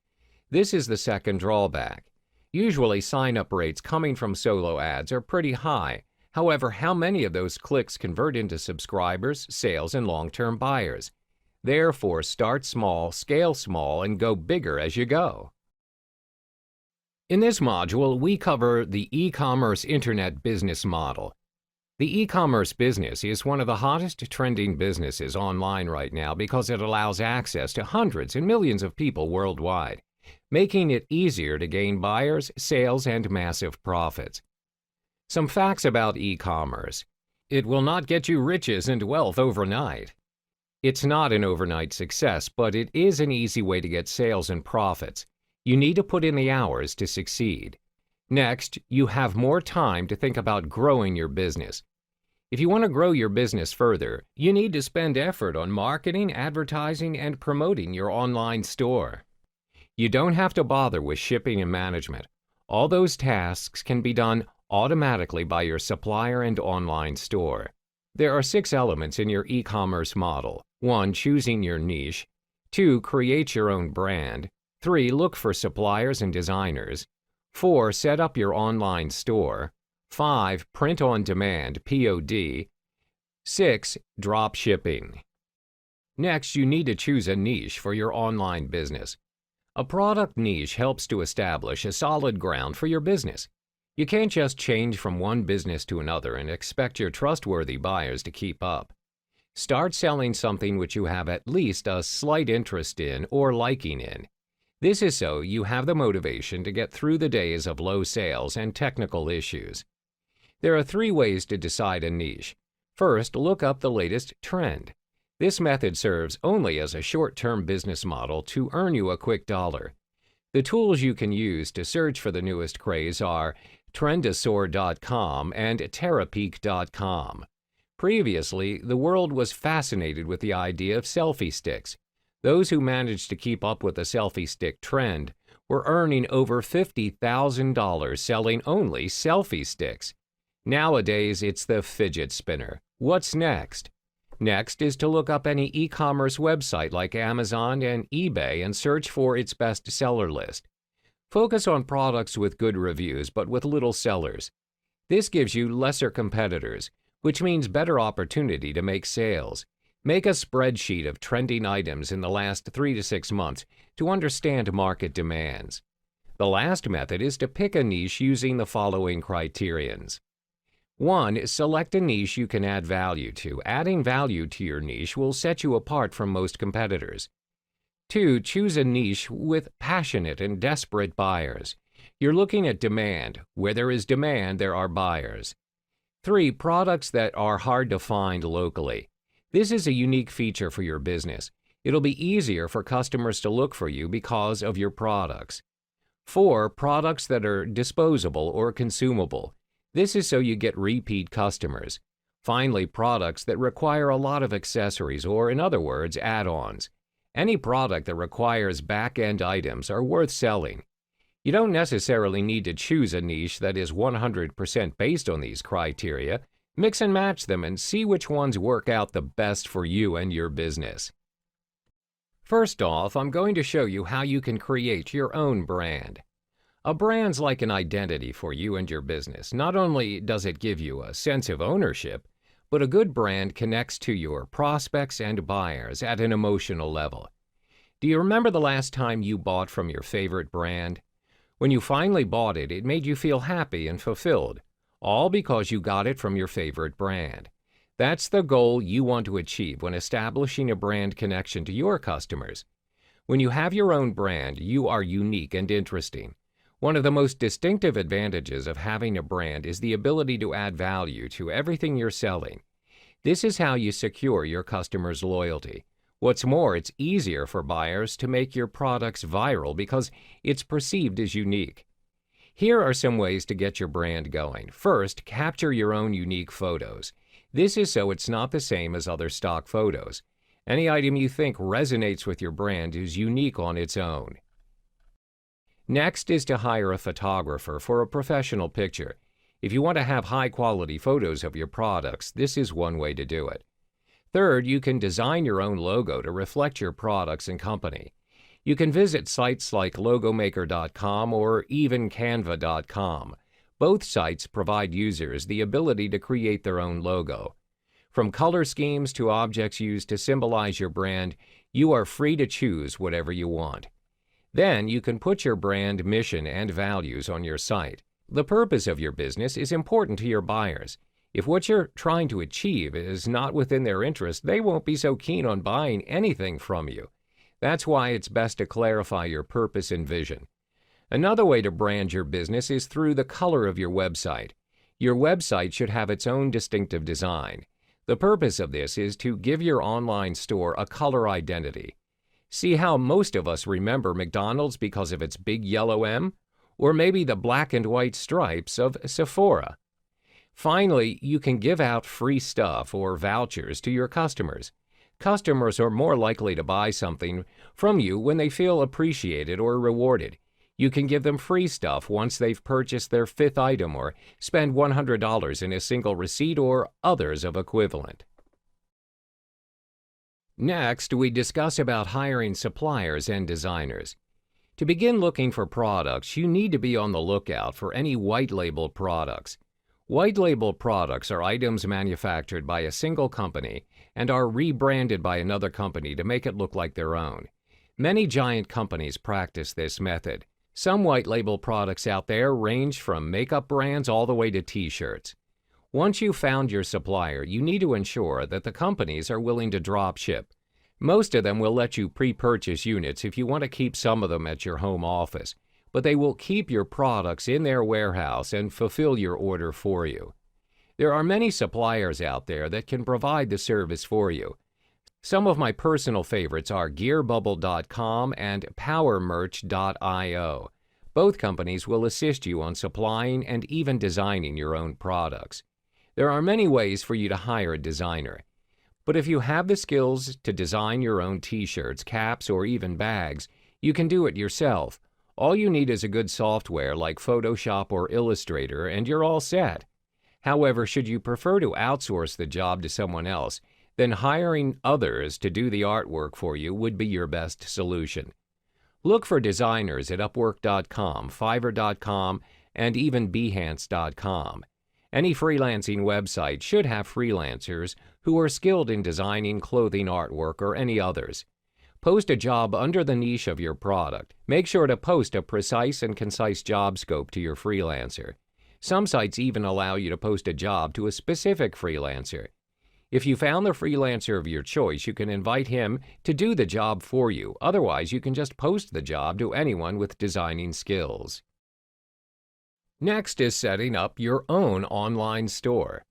Speaker 1: This is the second drawback. Usually sign-up rates coming from solo ads are pretty high. However, how many of those clicks convert into subscribers, sales, and long-term buyers? Therefore, start small, scale small, and go bigger as you go. In this module, we cover the e-commerce internet business model. The e-commerce business is one of the hottest trending businesses online right now because it allows access to hundreds and millions of people worldwide, making it easier to gain buyers, sales, and massive profits. Some facts about e-commerce. It will not get you riches and wealth overnight. It's not an overnight success, but it is an easy way to get sales and profits. You need to put in the hours to succeed. Next, you have more time to think about growing your business. If you want to grow your business further, you need to spend effort on marketing, advertising, and promoting your online store. You don't have to bother with shipping and management. All those tasks can be done automatically by your supplier and online store. There are 6 elements in your e-commerce model. 1. Choosing your niche. 2. Create your own brand. 3. Look for suppliers and designers. 4. Set up your online store. 5. Print on demand, POD. 6. Drop shipping. Next, you need to choose a niche for your online business. A product niche helps to establish a solid ground for your business. You can't just change from one business to another and expect your trustworthy buyers to keep up. Start selling something which you have at least a slight interest in or liking in. This is so you have the motivation to get through the days of low sales and technical issues. There are 3 ways to decide a niche. First, look up the latest trend. This method serves only as a short-term business model to earn you a quick dollar. The tools you can use to search for the newest craze are Trendosaur.com and Terapeak.com. Previously, the world was fascinated with the idea of selfie sticks. Those who managed to keep up with the selfie stick trend were earning over $50,000 selling only selfie sticks. Nowadays, it's the fidget spinner. What's next? Next is to look up any e-commerce website like Amazon and eBay and search for its bestseller list. Focus on products with good reviews but with little sellers. This gives you lesser competitors, which means better opportunity to make sales. Make a spreadsheet of trending items in the last 3 to 6 months to understand market demands. The last method is to pick a niche using the following criterions. 1. Select a niche you can add value to. Adding value to your niche will set you apart from most competitors. 2. Choose a niche with passionate and desperate buyers. You're looking at demand. Where there is demand, there are buyers. 3. Products that are hard to find locally. This is a unique feature for your business. It'll be easier for customers to look for you because of your products. 4. Products that are disposable or consumable. This is so you get repeat customers. Finally, products that require a lot of accessories, or in other words, add-ons. Any product that requires back-end items are worth selling. You don't necessarily need to choose a niche that is 100% based on these criteria. Mix and match them and see which ones work out the best for you and your business. First off, I'm going to show you how you can create your own brand. A brand's like an identity for you and your business. Not only does it give you a sense of ownership, but a good brand connects to your prospects and buyers at an emotional level. Do you remember the last time you bought from your favorite brand? When you finally bought it, it made you feel happy and fulfilled, all because you got it from your favorite brand. That's the goal you want to achieve when establishing a brand connection to your customers. When you have your own brand, you are unique and interesting. One of the most distinctive advantages of having a brand is the ability to add value to everything you're selling. This is how you secure your customers' loyalty. What's more, it's easier for buyers to make your products viral because it's perceived as unique. Here are some ways to get your brand going. First, capture your own unique photos. This is so it's not the same as other stock photos. Any item you think resonates with your brand is unique on its own. Next is to hire a photographer for a professional picture. If you want to have high-quality photos of your products, this is one way to do it. Third, you can design your own logo to reflect your products and company. You can visit sites like logomaker.com or even canva.com. Both sites provide users the ability to create their own logo. From color schemes to objects used to symbolize your brand, you are free to choose whatever you want. Then you can put your brand, mission, and values on your site. The purpose of your business is important to your buyers. If what you're trying to achieve is not within their interest, they won't be so keen on buying anything from you. That's why it's best to clarify your purpose and vision. Another way to brand your business is through the color of your website. Your website should have its own distinctive design. The purpose of this is to give your online store a color identity. See how most of us remember McDonald's because of its big yellow M? Or maybe the black and white stripes of Sephora. Finally, you can give out free stuff or vouchers to your customers. Customers are more likely to buy something from you when they feel appreciated or rewarded. You can give them free stuff once they've purchased their fifth item or spend $100 in a single receipt or others of equivalent. Next, we discuss about hiring suppliers and designers. To begin looking for products, you need to be on the lookout for any white label products. White label products are items manufactured by a single company and are rebranded by another company to make it look like their own. Many giant companies practice this method. Some white label products out there range from makeup brands all the way to t-shirts. Once you've found your supplier, you need to ensure that the companies are willing to drop ship. Most of them will let you pre-purchase units if you want to keep some of them at your home office, but they will keep your products in their warehouse and fulfill your order for you. There are many suppliers out there that can provide the service for you. Some of my personal favorites are gearbubble.com and powermerch.io. Both companies will assist you on supplying and even designing your own products. There are many ways for you to hire a designer. But if you have the skills to design your own t-shirts, caps, or even bags, you can do it yourself. All you need is a good software like Photoshop or Illustrator, and you're all set. However, should you prefer to outsource the job to someone else, then hiring others to do the artwork for you would be your best solution. Look for designers at Upwork.com, Fiverr.com, and even Behance.com. Any freelancing website should have freelancers who are skilled in designing clothing, artwork, or any others. Post a job under the niche of your product. Make sure to post a precise and concise job scope to your freelancer. Some sites even allow you to post a job to a specific freelancer. If you found the freelancer of your choice, you can invite him to do the job for you. Otherwise, you can just post the job to anyone with designing skills. Next is setting up your own online store.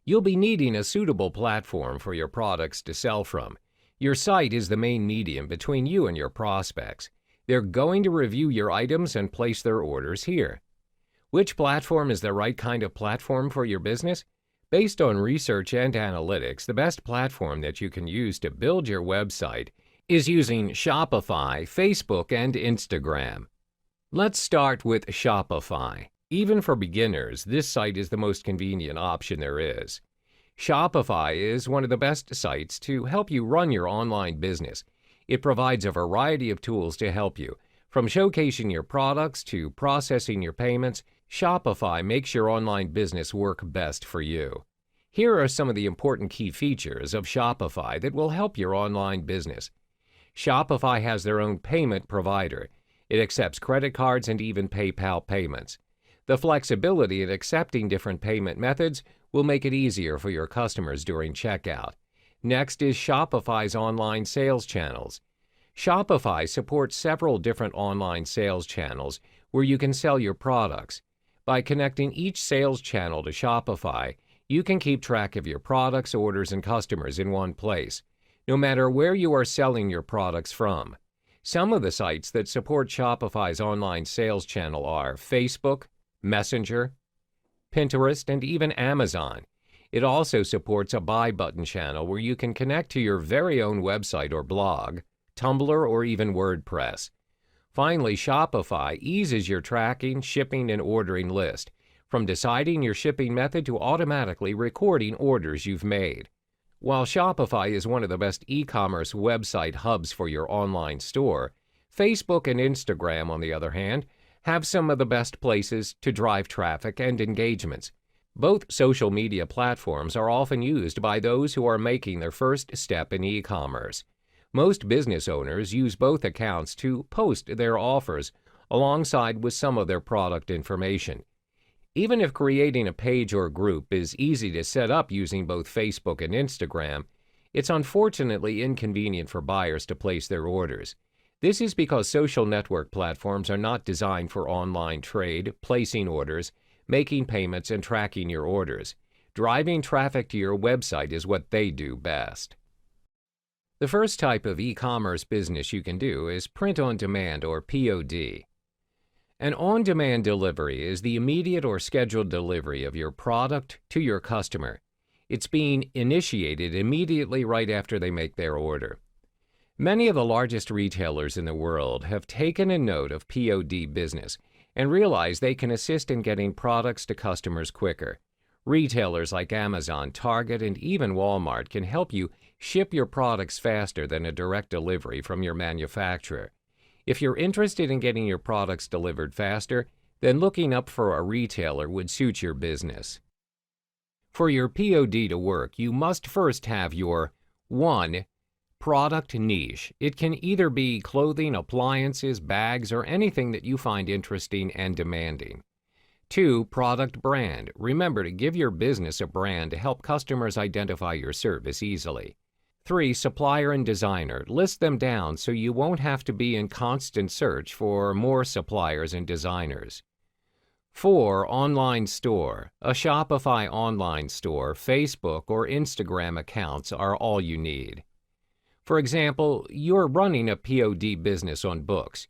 Speaker 1: You'll be needing a suitable platform for your products to sell from. Your site is the main medium between you and your prospects. They're going to review your items and place their orders here. Which platform is the right kind of platform for your business? Based on research and analytics, the best platform that you can use to build your website is using Shopify, Facebook, and Instagram. Let's start with Shopify. Even for beginners, this site is the most convenient option there is. Shopify is one of the best sites to help you run your online business. It provides a variety of tools to help you. From showcasing your products to processing your payments, Shopify makes your online business work best for you. Here are some of the important key features of Shopify that will help your online business. Shopify has their own payment provider. It accepts credit cards and even PayPal payments. The flexibility in accepting different payment methods will make it easier for your customers during checkout. Next is Shopify's online sales channels. Shopify supports several different online sales channels where you can sell your products. By connecting each sales channel to Shopify, you can keep track of your products, orders, and customers in one place, no matter where you are selling your products from. Some of the sites that support Shopify's online sales channel are Facebook, Messenger, Pinterest, and even Amazon. It also supports a buy button channel where you can connect to your very own website or blog, Tumblr, or even WordPress. Finally, Shopify eases your tracking, shipping, and ordering list, from deciding your shipping method to automatically recording orders you've made. While Shopify is one of the best e-commerce website hubs for your online store, Facebook and Instagram, on the other hand, have some of the best places to drive traffic and engagements. Both social media platforms are often used by those who are making their first step in e-commerce. Most business owners use both accounts to post their offers alongside with some of their product information. Even if creating a page or group is easy to set up using both Facebook and Instagram, it's unfortunately inconvenient for buyers to place their orders. This is because social network platforms are not designed for online trade, placing orders, making payments, and tracking your orders. Driving traffic to your website is what they do best. The first type of e-commerce business you can do is print on demand, or POD. An on-demand delivery is the immediate or scheduled delivery of your product to your customer. It's being initiated immediately right after they make their order. Many of the largest retailers in the world have taken a note of POD business and realize they can assist in getting products to customers quicker. Retailers like Amazon, Target, and even Walmart can help you ship your products faster than a direct delivery from your manufacturer. If you're interested in getting your products delivered faster, then looking up for a retailer would suit your business. For your POD to work, you must first have your 1. Product niche. It can either be clothing, appliances, bags, or anything that you find interesting and demanding. 2. Product brand. Remember to give your business a brand to help customers identify your service easily. 3. Supplier and designer. List them down so you won't have to be in constant search for more suppliers and designers. 4. Online store. A Shopify online store, Facebook, or Instagram accounts are all you need. For example, you're running a POD business on books.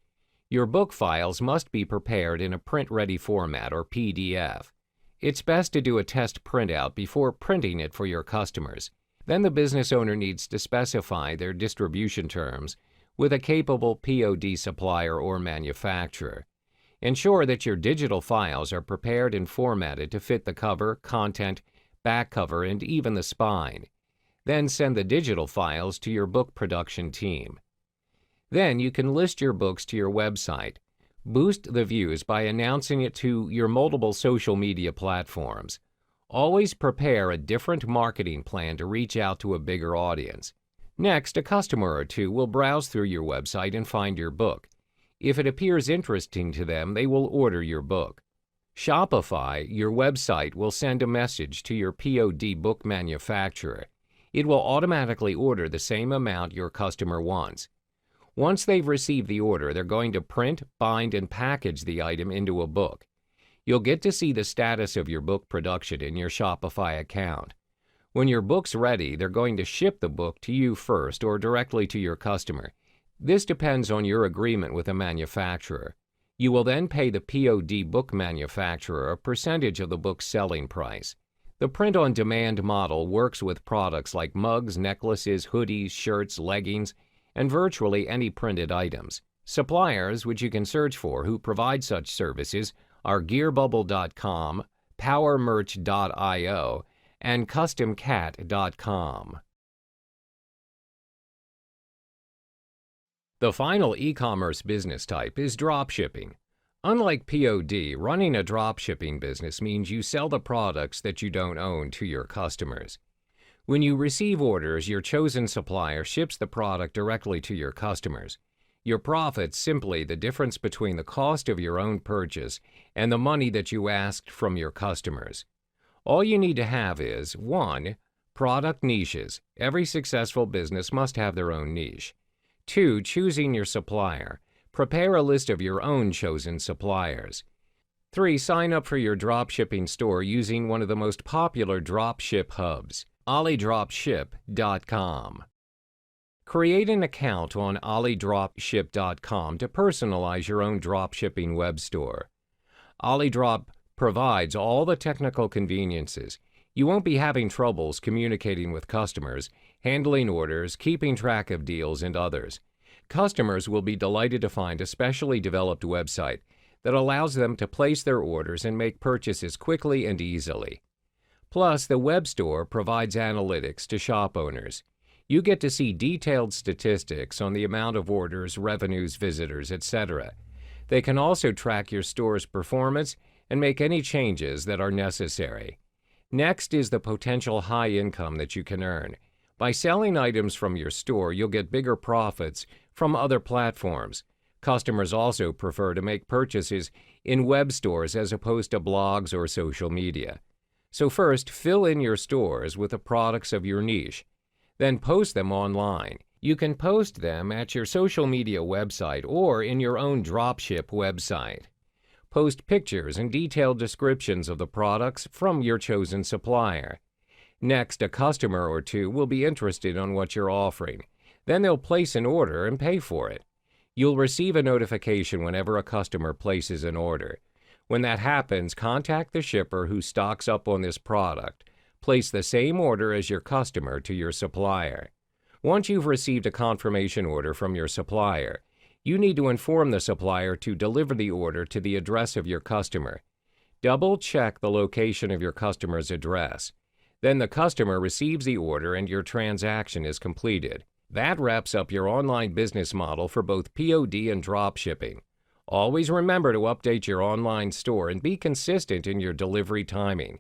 Speaker 1: Your book files must be prepared in a print-ready format, or PDF. It's best to do a test printout before printing it for your customers. Then the business owner needs to specify their distribution terms with a capable POD supplier or manufacturer. Ensure that your digital files are prepared and formatted to fit the cover, content, back cover, and even the spine. Then send the digital files to your book production team. Then you can list your books to your website. Boost the views by announcing it to your multiple social media platforms. Always prepare a different marketing plan to reach out to a bigger audience. Next, a customer or two will browse through your website and find your book. If it appears interesting to them, they will order your book. Shopify, your website, will send a message to your POD book manufacturer. It will automatically order the same amount your customer wants. Once they've received the order, they're going to print, bind, and package the item into a book. You'll get to see the status of your book production in your Shopify account. When your book's ready, they're going to ship the book to you first or directly to your customer. This depends on your agreement with the manufacturer. You will then pay the POD book manufacturer a percentage of the book's selling price. The print-on-demand model works with products like mugs, necklaces, hoodies, shirts, leggings, and virtually any printed items. Suppliers, which you can search for, who provide such services are gearbubble.com, powermerch.io, and customcat.com. The final e-commerce business type is dropshipping. Unlike POD, running a dropshipping business means you sell the products that you don't own to your customers. When you receive orders, your chosen supplier ships the product directly to your customers. Your profit's simply the difference between the cost of your own purchase and the money that you asked from your customers. All you need to have is 1. Product niches. Every successful business must have their own niche. 2. Choosing your supplier. Prepare a list of your own chosen suppliers. 3. Sign up for your dropshipping store using one of the most popular dropship hubs, AliDropship.com. Create an account on AliDropship.com to personalize your own dropshipping web store. AliDrop provides all the technical conveniences. You won't be having troubles communicating with customers, handling orders, keeping track of deals, and others. Customers will be delighted to find a specially developed website that allows them to place their orders and make purchases quickly and easily. Plus, the web store provides analytics to shop owners. You get to see detailed statistics on the amount of orders, revenues, visitors, etc. They can also track your store's performance and make any changes that are necessary. Next is the potential high income that you can earn. By selling items from your store, you'll get bigger profits from other platforms. Customers also prefer to make purchases in web stores as opposed to blogs or social media. So first, fill in your stores with the products of your niche. Then post them online. You can post them at your social media website or in your own dropship website. Post pictures and detailed descriptions of the products from your chosen supplier. Next, a customer or two will be interested in what you're offering. Then they'll place an order and pay for it. You'll receive a notification whenever a customer places an order. When that happens, contact the shipper who stocks up on this product. Place the same order as your customer to your supplier. Once you've received a confirmation order from your supplier, you need to inform the supplier to deliver the order to the address of your customer. Double-check the location of your customer's address. Then the customer receives the order and your transaction is completed. That wraps up your online business model for both POD and dropshipping. Always remember to update your online store and be consistent in your delivery timing.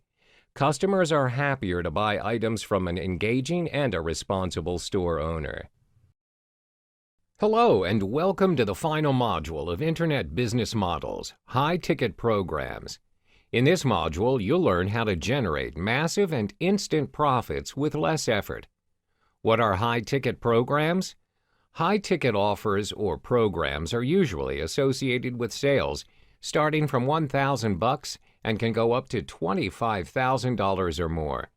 Speaker 1: Customers are happier to buy items from an engaging and a responsible store owner. Hello and welcome to the final module of Internet Business Models, High-Ticket Programs. In this module, you'll learn how to generate massive and instant profits with less effort. What are high-ticket programs? High-ticket offers or programs are usually associated with sales starting from $1,000 and can go up to $25,000 or more.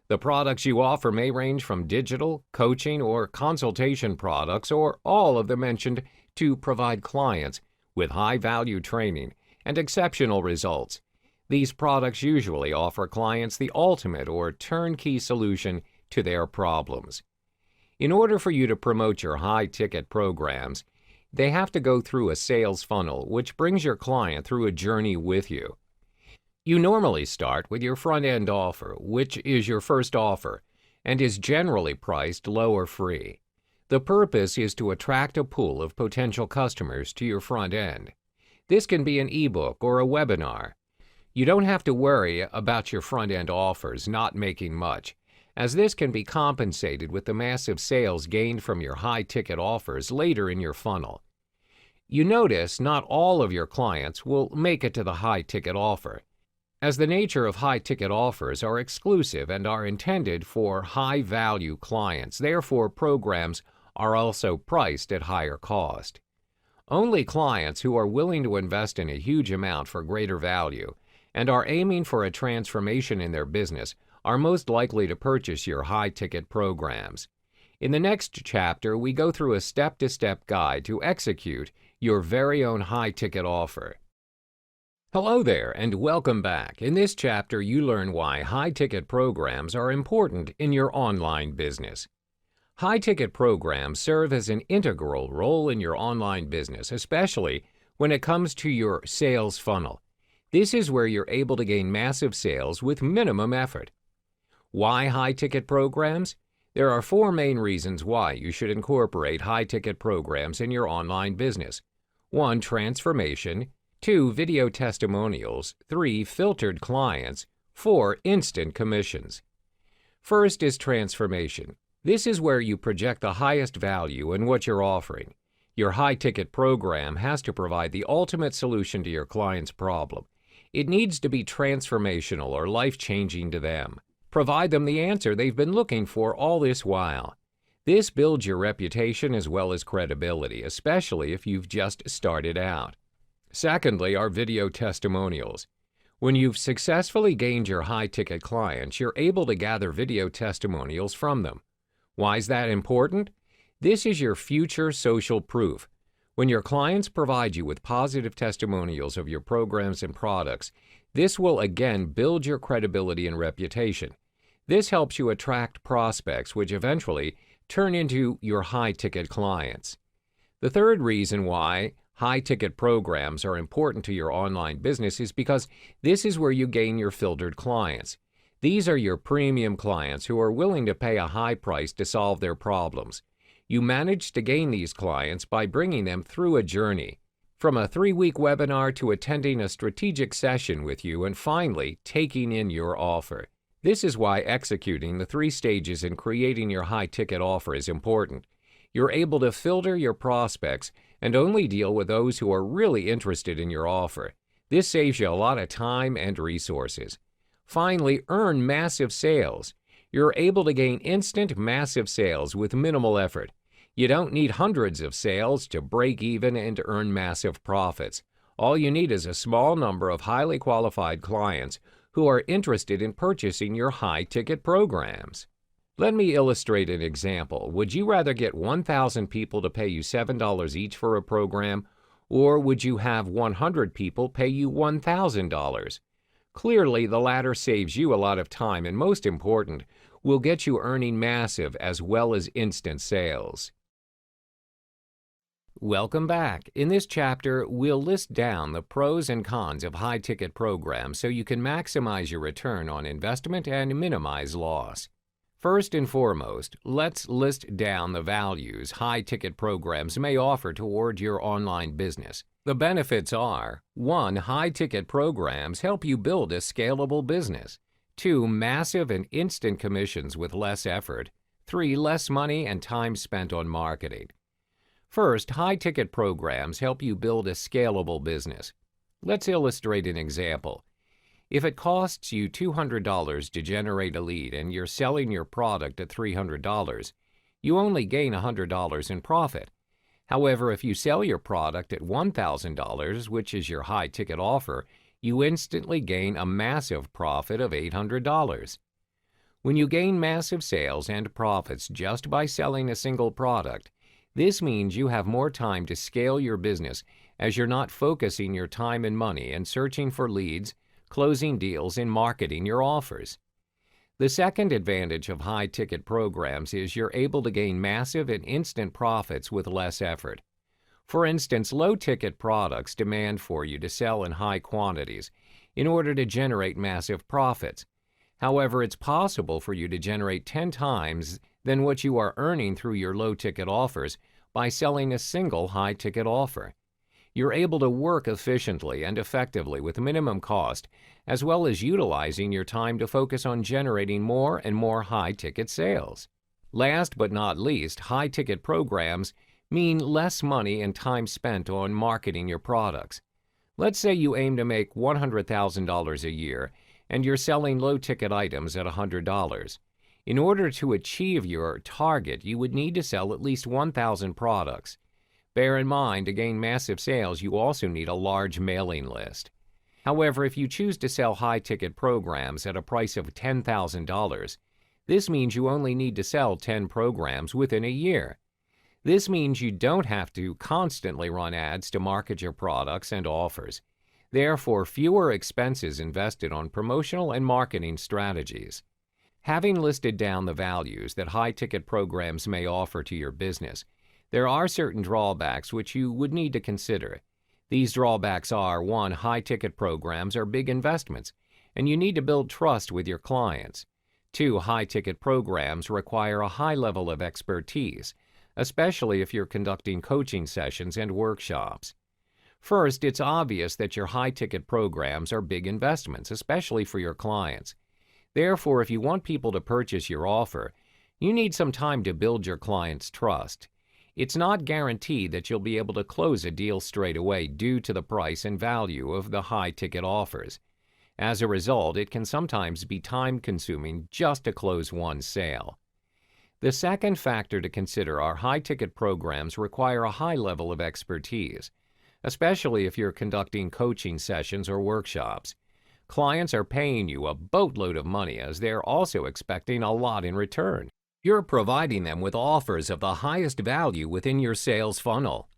Speaker 1: The products you offer may range from digital, coaching, or consultation products, or all of the mentioned to provide clients with high-value training and exceptional results. These products usually offer clients the ultimate or turnkey solution to their problems. In order for you to promote your high-ticket programs, they have to go through a sales funnel, which brings your client through a journey with you. You normally start with your front-end offer, which is your first offer, and is generally priced low or free. The purpose is to attract a pool of potential customers to your front end. This can be an ebook or a webinar. You don't have to worry about your front-end offers not making much, as this can be compensated with the massive sales gained from your high-ticket offers later in your funnel. You notice not all of your clients will make it to the high-ticket offer, as the nature of high-ticket offers are exclusive and are intended for high-value clients. Therefore, programs are also priced at higher cost. Only clients who are willing to invest in a huge amount for greater value and are aiming for a transformation in their business are most likely to purchase your high-ticket programs. In the next chapter, we go through a step-to-step guide to execute your very own high-ticket offer. Hello there, and welcome back. In this chapter, you learn why high-ticket programs are important in your online business. High-ticket programs serve as an integral role in your online business, especially when it comes to your sales funnel. This is where you're able to gain massive sales with minimum effort. Why high-ticket programs? There are 4 main reasons why you should incorporate high-ticket programs in your online business. 1. Transformation. 2. Video testimonials. 3. Filtered clients. 4. Instant commissions. First is transformation. This is where you project the highest value in what you're offering. Your high-ticket program has to provide the ultimate solution to your client's problem. It needs to be transformational or life-changing to them. Provide them the answer they've been looking for all this while. This builds your reputation as well as credibility, especially if you've just started out. Secondly are video testimonials. When you've successfully gained your high-ticket clients, you're able to gather video testimonials from them. Why is that important? This is your future social proof. When your clients provide you with positive testimonials of your programs and products, this will again build your credibility and reputation. This helps you attract prospects, which eventually turn into your high-ticket clients. The third reason why high-ticket programs are important to your online business is because this is where you gain your filtered clients. These are your premium clients who are willing to pay a high price to solve their problems. You manage to gain these clients by bringing them through a journey, from a 3-week webinar to attending a strategic session with you and finally taking in your offer. This is why executing the 3 stages in creating your high-ticket offer is important. You're able to filter your prospects and only deal with those who are really interested in your offer. This saves you a lot of time and resources. Finally, earn massive sales. You're able to gain instant massive sales with minimal effort. You don't need hundreds of sales to break even and earn massive profits. All you need is a small number of highly qualified clients who are interested in purchasing your high-ticket programs. Let me illustrate an example. Would you rather get 1,000 people to pay you $7 each for a program, or would you have 100 people pay you $1,000? Clearly, the latter saves you a lot of time and, most important, will get you earning massive as well as instant sales. Welcome back. In this chapter, we'll list down the pros and cons of high-ticket programs so you can maximize your return on investment and minimize loss. First and foremost, let's list down the values high-ticket programs may offer toward your online business. The benefits are: 1. High-ticket programs help you build a scalable business. 2. Massive and instant commissions with less effort. 3. Less money and time spent on marketing. First, high-ticket programs help you build a scalable business. Let's illustrate an example. If it costs you $200 to generate a lead and you're selling your product at $300, you only gain $100 in profit. However, if you sell your product at $1,000, which is your high-ticket offer, you instantly gain a massive profit of $800. When you gain massive sales and profits just by selling a single product, this means you have more time to scale your business as you're not focusing your time and money in searching for leads, closing deals, and marketing your offers. The second advantage of high-ticket programs is you're able to gain massive and instant profits with less effort. For instance, low-ticket products demand for you to sell in high quantities in order to generate massive profits. However, it's possible for you to generate 10 times than what you are earning through your low-ticket offers by selling a single high-ticket offer. You're able to work efficiently and effectively with minimum cost, as well as utilizing your time to focus on generating more and more high-ticket sales. Last but not least, high-ticket programs mean less money and time spent on marketing your products. Let's say you aim to make $100,000 a year and you're selling low-ticket items at $100. In order to achieve your target, you would need to sell at least 1,000 products. Bear in mind, to gain massive sales, you also need a large mailing list. However, if you choose to sell high-ticket programs at a price of $10,000, this means you only need to sell 10 programs within a year. This means you don't have to constantly run ads to market your products and offers. Therefore, fewer expenses invested on promotional and marketing strategies. Having listed down the values that high-ticket programs may offer to your business, there are certain drawbacks which you would need to consider. These drawbacks are: 1. High-ticket programs are big investments, and you need to build trust with your clients. 2. High-ticket programs require a high level of expertise, especially if you're conducting coaching sessions and workshops. First, it's obvious that your high-ticket programs are big investments, especially for your clients. Therefore, if you want people to purchase your offer, you need some time to build your client's trust. It's not guaranteed that you'll be able to close a deal straight away due to the price and value of the high-ticket offers. As a result, it can sometimes be time-consuming just to close one sale. The second factor to consider are high-ticket programs require a high level of expertise, especially if you're conducting coaching sessions or workshops. Clients are paying you a boatload of money as they're also expecting a lot in return. You're providing them with offers of the highest value within your sales funnel.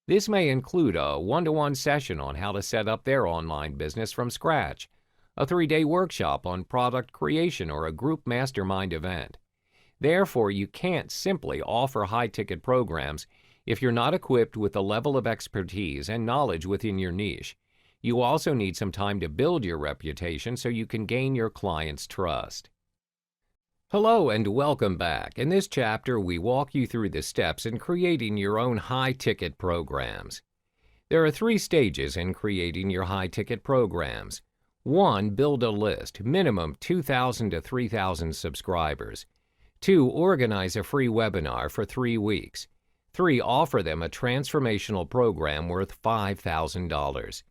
Speaker 1: This may include a one-to-one session on how to set up their online business from scratch, a 3-day workshop on product creation, or a group mastermind event. Therefore, you can't simply offer high-ticket programs if you're not equipped with the level of expertise and knowledge within your niche. You also need some time to build your reputation so you can gain your clients' trust. Hello and welcome back. In this chapter, we walk you through the steps in creating your own high-ticket programs. There are 3 stages in creating your high-ticket programs. 1. Build a list, minimum 2,000 to 3,000 subscribers. 2. Organize a free webinar for 3 weeks. 3. Offer them a transformational program worth $5,000.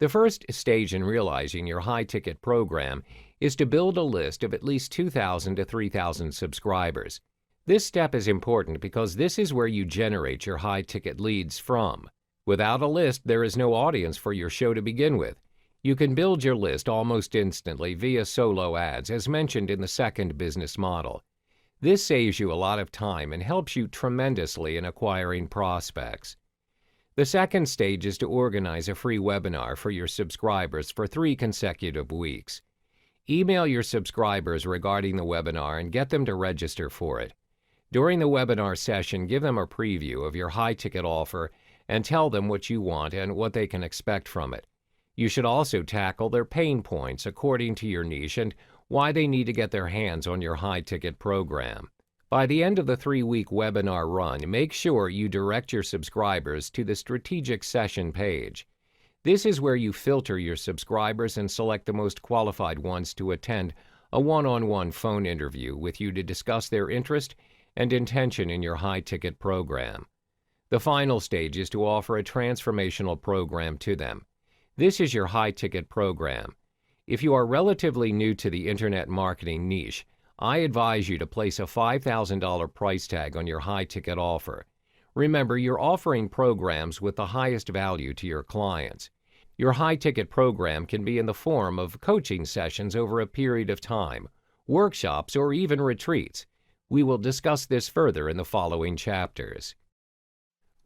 Speaker 1: The first stage in realizing your high-ticket program is to build a list of at least 2,000 to 3,000 subscribers. This step is important because this is where you generate your high-ticket leads from. Without a list, there is no audience for your show to begin with. You can build your list almost instantly via solo ads, as mentioned in the second business model. This saves you a lot of time and helps you tremendously in acquiring prospects. The second stage is to organize a free webinar for your subscribers for 3 consecutive weeks. Email your subscribers regarding the webinar and get them to register for it. During the webinar session, give them a preview of your high-ticket offer and tell them what you want and what they can expect from it. You should also tackle their pain points according to your niche and why they need to get their hands on your high-ticket program. By the end of the 3-week webinar run, make sure you direct your subscribers to the strategic session page. This is where you filter your subscribers and select the most qualified ones to attend a one-on-one phone interview with you to discuss their interest and intention in your high-ticket program. The final stage is to offer a transformational program to them. This is your high-ticket program. If you are relatively new to the internet marketing niche, I advise you to place a $5,000 price tag on your high-ticket offer. Remember, you're offering programs with the highest value to your clients. Your high-ticket program can be in the form of coaching sessions over a period of time, workshops, or even retreats. We will discuss this further in the following chapters.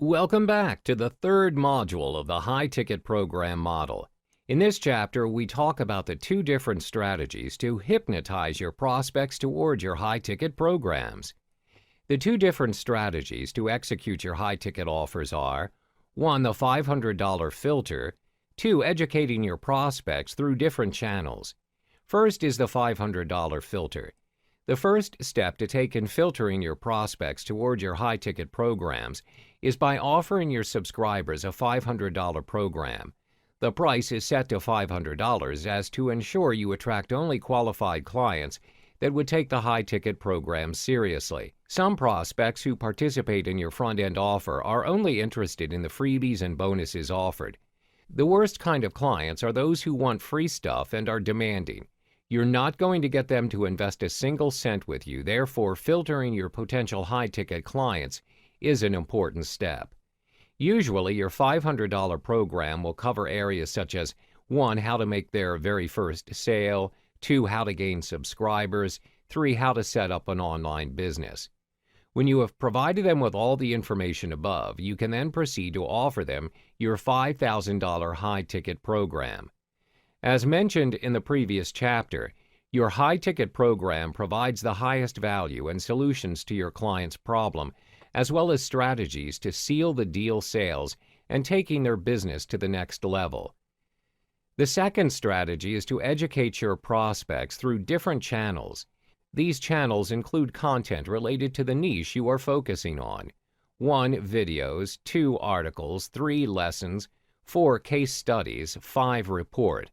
Speaker 1: Welcome back to the third module of the high-ticket program model. In this chapter, we talk about the 2 different strategies to hypnotize your prospects toward your high-ticket programs. The 2 different strategies to execute your high-ticket offers are 1. The $500 filter, 2. Educating your prospects through different channels. First is the $500 filter. The first step to take in filtering your prospects toward your high-ticket programs is by offering your subscribers a $500 program. The price is set to $500 as to ensure you attract only qualified clients that would take the high-ticket program seriously. Some prospects who participate in your front-end offer are only interested in the freebies and bonuses offered. The worst kind of clients are those who want free stuff and are demanding. You're not going to get them to invest a single cent with you, therefore filtering your potential high-ticket clients is an important step. Usually, your $500 program will cover areas such as 1. How to make their very first sale, 2. How to gain subscribers, 3. How to set up an online business. When you have provided them with all the information above, you can then proceed to offer them your $5,000 high-ticket program. As mentioned in the previous chapter, your high-ticket program provides the highest value and solutions to your client's problem, as well as strategies to seal the deal sales and taking their business to the next level. The second strategy is to educate your prospects through different channels. These channels include content related to the niche you are focusing on. 1. Videos, 2. Articles, 3. Lessons, 4. Case studies, 5. Report.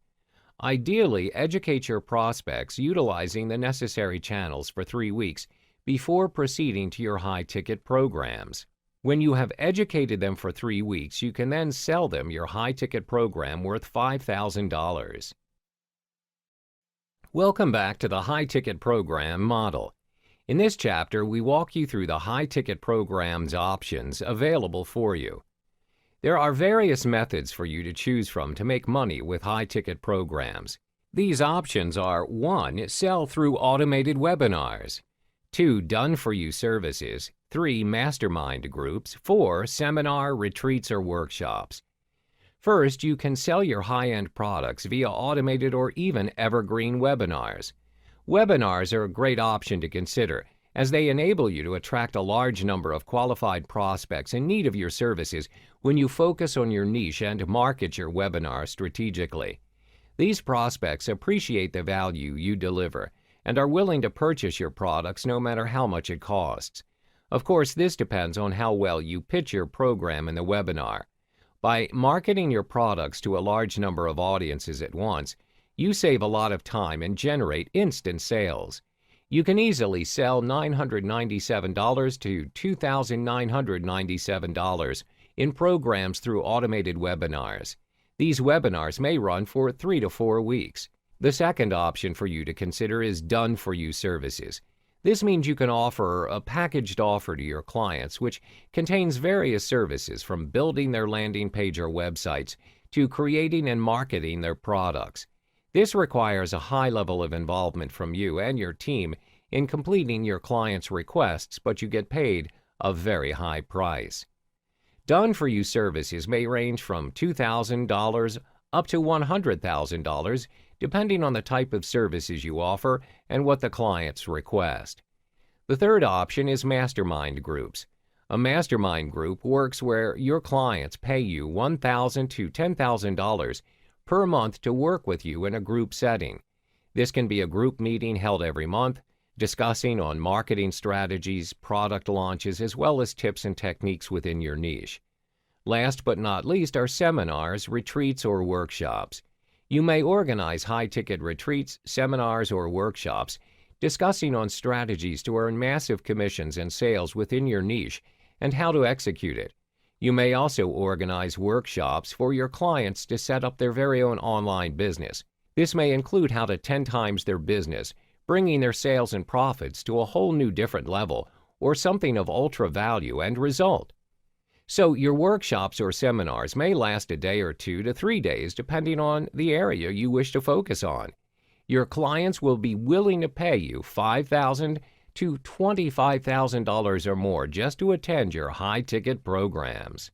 Speaker 1: Ideally, educate your prospects utilizing the necessary channels for 3 weeks before proceeding to your high-ticket programs. When you have educated them for 3 weeks, you can then sell them your high-ticket program worth $5,000. Welcome back to the high-ticket program model. In this chapter, we walk you through the high-ticket program's options available for you. There are various methods for you to choose from to make money with high-ticket programs. These options are 1. Sell through automated webinars. 2. Done-for-you services. 3. Mastermind groups. 4. Seminar, retreats, or workshops. First, you can sell your high-end products via automated or even evergreen webinars. Webinars are a great option to consider, as they enable you to attract a large number of qualified prospects in need of your services when you focus on your niche and market your webinar strategically. These prospects appreciate the value you deliver and are willing to purchase your products no matter how much it costs. Of course, this depends on how well you pitch your program in the webinar. By marketing your products to a large number of audiences at once, you save a lot of time and generate instant sales. You can easily sell $997 to $2,997 in programs through automated webinars. These webinars may run for 3 to 4 weeks. The second option for you to consider is done-for-you services. This means you can offer a packaged offer to your clients which contains various services from building their landing page or websites to creating and marketing their products. This requires a high level of involvement from you and your team in completing your client's requests, but you get paid a very high price. Done-for-you services may range from $2,000 up to $100,000, depending on the type of services you offer and what the clients request. The third option is mastermind groups. A mastermind group works where your clients pay you $1,000 to $10,000 per month to work with you in a group setting. This can be a group meeting held every month, discussing on marketing strategies, product launches, as well as tips and techniques within your niche. Last but not least are seminars, retreats, or workshops. You may organize high-ticket retreats, seminars, or workshops discussing on strategies to earn massive commissions and sales within your niche and how to execute it. You may also organize workshops for your clients to set up their very own online business. This may include how to 10 times their business, bringing their sales and profits to a whole new different level, or something of ultra value and result. So your workshops or seminars may last a day or 2 to 3 days depending on the area you wish to focus on. Your clients will be willing to pay you $5,000 to $25,000 or more just to attend your high-ticket programs.